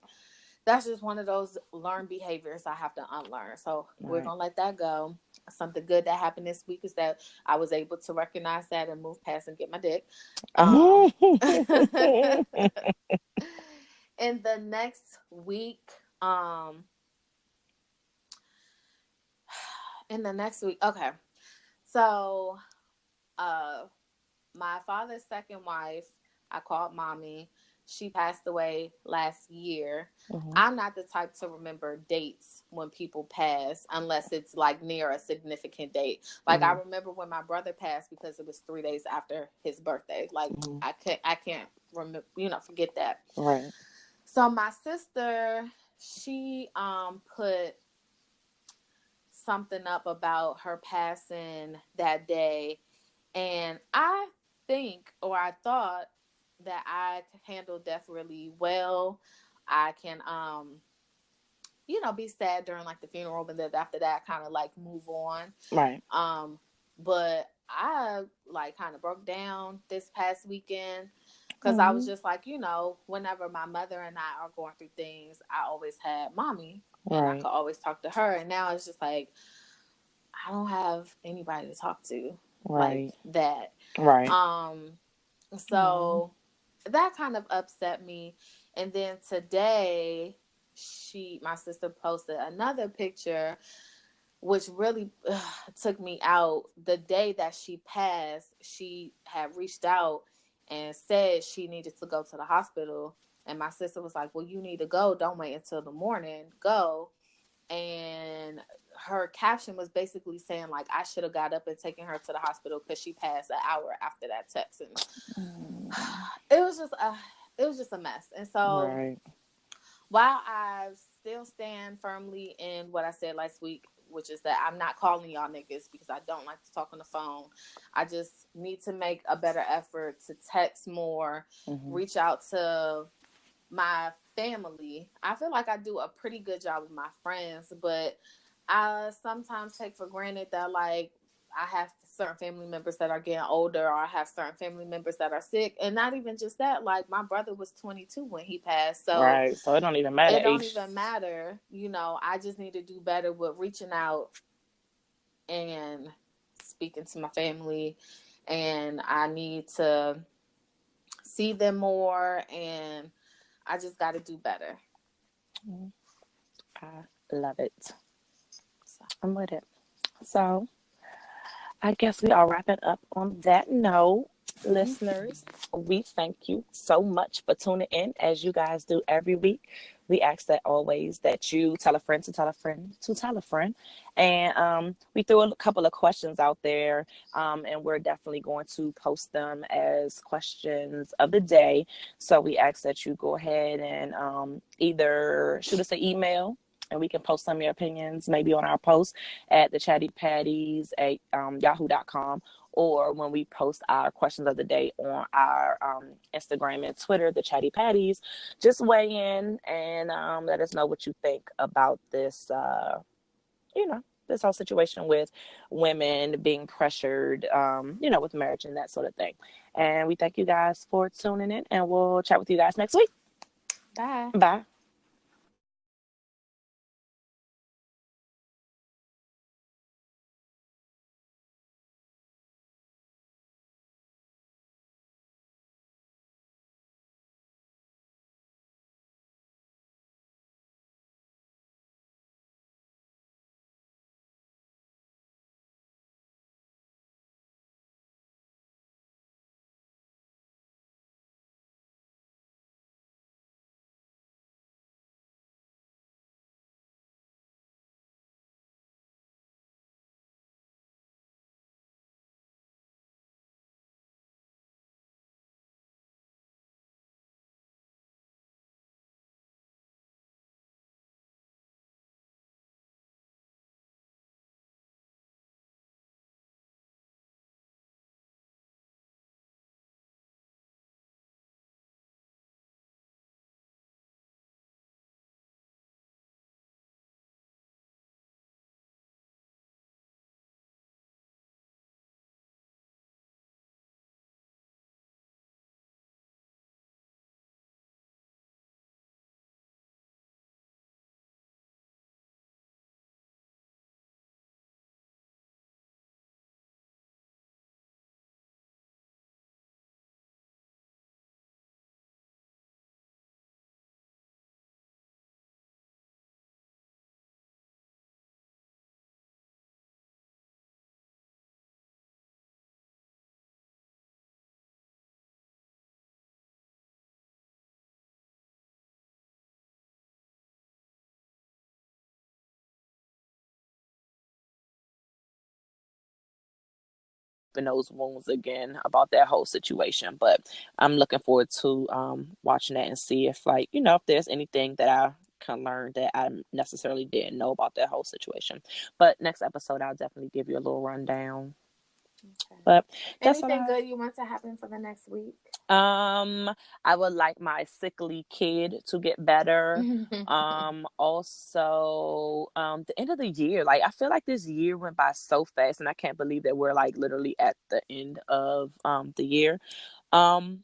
that's just one of those learned behaviors I have to unlearn. So we're
Right.
gonna let that go. Something good that happened this week is that I was able to recognize that and move past and get my dick. In the next week, um, okay. So, uh, my father's second wife, I called mommy. She passed away last year.
Mm-hmm.
I'm not the type to remember dates when people pass unless it's like near a significant date. Like I remember when my brother passed because it was 3 days after his birthday. Like I can't remember, forget that.
Right.
So my sister, she put something up about her passing that day, and I think, or I thought, that I handled death really well. I can be sad during like the funeral, but then after that, kind of like move on.
Right.
But I like kind of broke down this past weekend because I was
Mm-hmm.
just like, whenever my mother and I are going through things, I always had mommy and I
Right.
could always talk to her. And now it's just like, I don't have anybody to talk to like
Right.
that.
Right. Oh.
So that kind of upset me. And then today, my sister posted another picture, which really took me out. The day that she passed, she had reached out and said she needed to go to the hospital. And my sister was like, well, you need to go. Don't wait until the morning. Go. And her caption was basically saying like I should have got up and taken her to the hospital because she passed an hour after that text. And it was just a mess. And so
Right.
while I still stand firmly in what I said last week, which is that I'm not calling y'all niggas because I don't like to talk on the phone. I just need to make a better effort to text more, reach out to my family. I feel like I do a pretty good job with my friends, but I sometimes take for granted that like I have certain family members that are getting older, or I have certain family members that are sick. And not even just that, like my brother was 22 when he passed. So
Right. So it don't even matter
it don't
age.
even matter. I just need to do better with reaching out and speaking to my family, and I need to see them more, and I just got to do better.
I love it. So I'm with it. So I guess we are wrapping up on that note. Listeners, we thank you so much for tuning in as you guys do every week. We ask that always that you tell a friend to tell a friend to tell a friend. And we threw a couple of questions out there, and we're definitely going to post them as questions of the day. So we ask that you go ahead and either shoot us an email and we can post some of your opinions maybe on our post at the Chatty Pattys at yahoo.com, or when we post our questions of the day on our Instagram and Twitter, the Chatty Pattys. Just weigh in and let us know what you think about this, this whole situation with women being pressured, with marriage and that sort of thing. And we thank you guys for tuning in, and we'll chat with you guys next week.
Bye.
Bye. Those wounds again about that whole situation. But I'm looking forward to watching that and see if if there's anything that I can learn that I necessarily didn't know about that whole situation. But next episode I'll definitely give you a little rundown.
Okay.
But that's all I
Anything
have.
good you want to happen for the next week?
I would like my sickly kid to get better. Also, the end of the year, like I feel like this year went by so fast, and I can't believe that we're like literally at the end of the year. Um,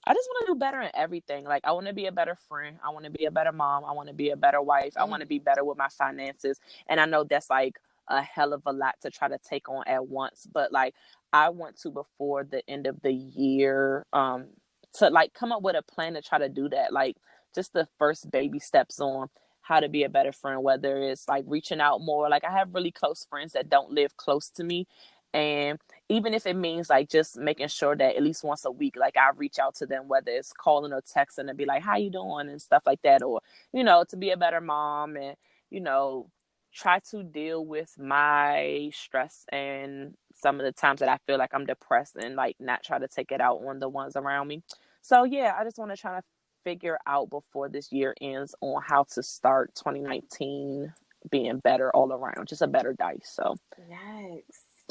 I just want to do better in everything. Like, I want to be a better friend. I want to be a better mom. I want to be a better wife. I want to be better with my finances. And I know that's like a hell of a lot to try to take on at once. But like, I want to, before the end of the year, to like come up with a plan to try to do that. Like, just the first baby steps on how to be a better friend, whether it's like reaching out more. Like, I have really close friends that don't live close to me. And even if it means like just making sure that at least once a week, like I reach out to them, whether it's calling or texting and be like, how you doing and stuff like that, or, to be a better mom and, you know, try to deal with my stress and some of the times that I feel like I'm depressed and like not try to take it out on the ones around me. So yeah, I just want to try to figure out before this year ends on how to start 2019 being better all around, just a better dice. So
Yes.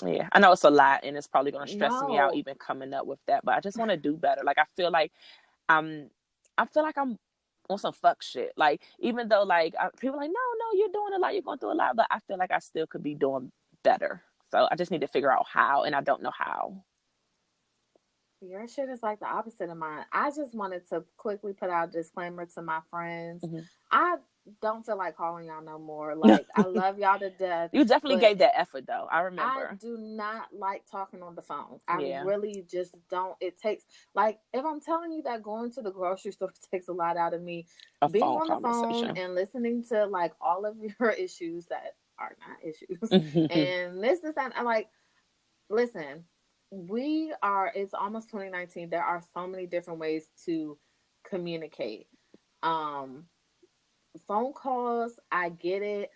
yeah, I know it's a lot and it's probably going to stress me out
No.
even coming up with that, but I just want to do better. Like I'm I'm on some fuck shit. Like, even though like people are like, no, you're doing a lot, you're going through a lot, but I feel like I still could be doing better. So I just need to figure out how, and I don't know how.
Your shit is like the opposite of mine. I just wanted to quickly put out a disclaimer to my friends.
Mm-hmm.
I don't feel like calling y'all no more. Like, I love y'all to death,
You definitely
but
gave that effort though. I
I
remember.
do not like talking on the phone. I
Yeah.
really just don't. It takes, like, if I'm telling you that going to the grocery store takes a lot out of me,
A
being
phone
on the phone
conversation.
and listening to like all of your issues that are not issues
Mm-hmm.
and this that I like, listen, it's almost 2019. There are so many different ways to communicate. Um Phone calls, I get it.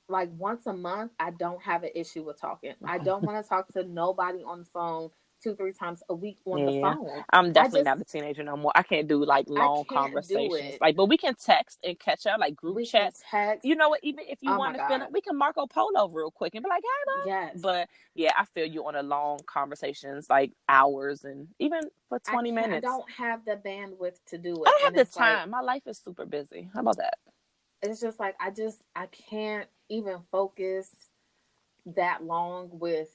Like, once a month, I don't have an issue with talking. I don't want to talk to nobody on the phone 2-3 times a week on the
Yeah,
phone.
I'm
I
definitely
just
not a teenager no more. I can't do like
I
long
can't do
conversations.
it.
Like, but we can text and catch up, like group
We can
chats.
text.
You know what? Even if you
Oh
want
my
to feel
god.
it, we can Marco Polo real quick and be like, "Hey, bro."
Yes.
But yeah, I feel you on a long conversations, like hours, and even for
I
20
can't. I
minutes.
don't have the bandwidth to do
I
it,
don't
and
have the
it's like,
time. My life is super busy. How about that?
it's just like, I can't even focus that long with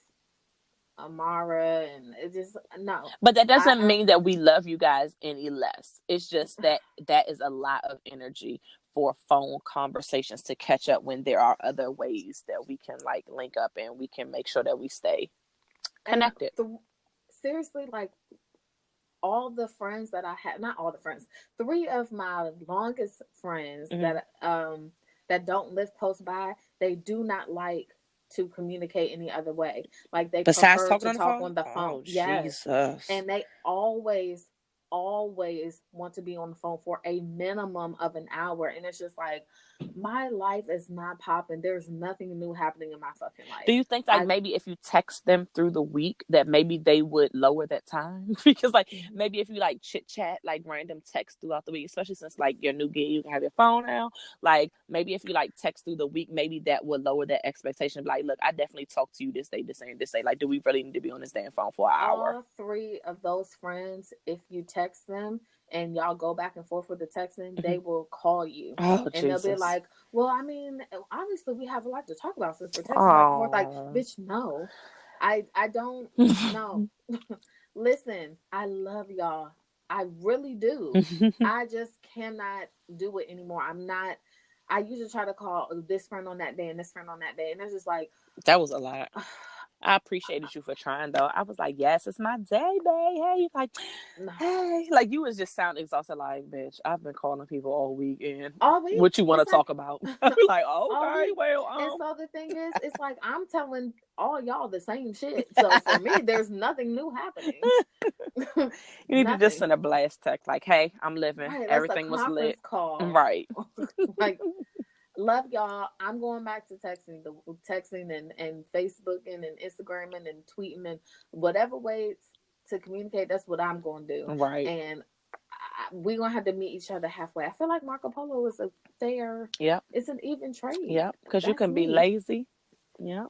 Amara, and it just, no.
But that doesn't
I
mean that we love you guys any less. It's just that that is a lot of energy for phone conversations to catch up when there are other ways that we can like link up and we can make sure that we stay
and
connected.
seriously, like, all the friends that I had, not all the friends, three of my longest friends
Mm-hmm.
that don't live close by, they do not like to communicate any other way. Like, they
Besides
prefer
talking
to
on the
talk
phone?
on the phone.
Oh,
Yes.
Jesus.
And they always want to be on the phone for a minimum of an hour. And it's just like, my life is not popping. There's nothing new happening in my fucking
Do
life.
you think like
I
maybe if you text them through the week that maybe they would lower that time? Because like maybe if you like chit chat like random text throughout the week, especially since like your new gig, you can have your phone now. Like maybe if you like text through the week, maybe that would lower that expectation. Like, look, I definitely talked to you this day, this day, and this day. Like, do we really need to be on this damn phone for an hour?
all three of those friends, if you text them and y'all go back and forth with the texting,
Mm-hmm.
they will call you.
Oh,
And they'll be
Jesus.
like, well, I mean, obviously we have a lot to talk about since we're texting back and forth. Like,
Oh.
bitch, no. I don't know. Listen, I love y'all. I really do. I just cannot do it anymore. I usually try to call this friend on that day and this friend on that day. And it's just like,
That was a lot. I appreciated you for trying though. I was like, yes, it's my day, babe. Hey, like,
no.
hey, like you was just sound exhausted. Like, bitch, I've been calling people all week, and
All week.
what you want
It's
to talk
like
about? Like,
all
okay,
week.
well,
And so the thing is, it's like, I'm telling all y'all the same shit. So for me, there's nothing new happening.
you need to just
Nothing.
send a blast text, like, hey, I'm living.
Right. That's a
Everything was
conference
lit,
call.
right?
Like, love y'all. I'm going back to texting and Facebooking and Instagramming and tweeting and whatever ways to communicate. That's what I'm going to do.
Right.
And we're going to have to meet each other halfway. I feel like Marco Polo is a fair,
Yep.
it's an even trade.
Yep. Because you
That's
can be
me.
lazy. Yep.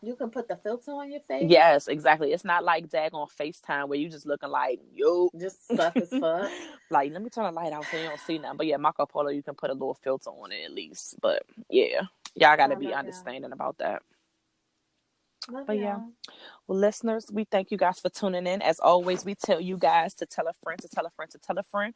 You can put the filter on your face.
Yes, exactly. It's not like daggone FaceTime where you just looking like, yo.
Just suck as fuck.
Like, let me turn the light out so you don't see nothing. But yeah, Marco Polo, you can put a little filter on it at least. But yeah, y'all got to
I
be
love y'all.
understanding about that.
Love
But yeah,
y'all.
well, listeners, we thank you guys for tuning in. As always, we tell you guys to tell a friend, to tell a friend, to tell a friend.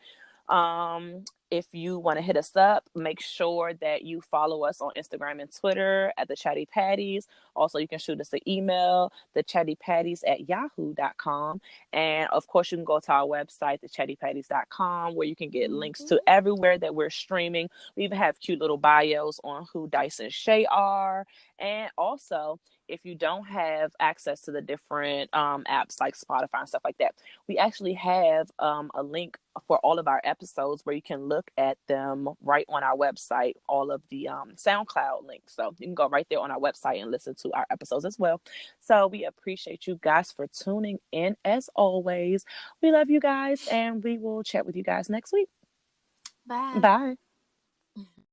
If you want to hit us up, make sure that you follow us on Instagram and Twitter at the Chatty Pattys. Also, you can shoot us an email, the chattypattys@yahoo.com. And of course, you can go to our website, thechattypattys.com, where you can get links to everywhere that we're streaming. We even have cute little bios on who Dice and Shay are. And also, if you don't have access to the different apps like Spotify and stuff like that, we actually have a link for all of our episodes where you can look at them right on our website, all of the SoundCloud links. So you can go right there on our website and listen to our episodes as well. So we appreciate you guys for tuning in as always. We love you guys, and we will chat with you guys next week.
Bye.
Bye.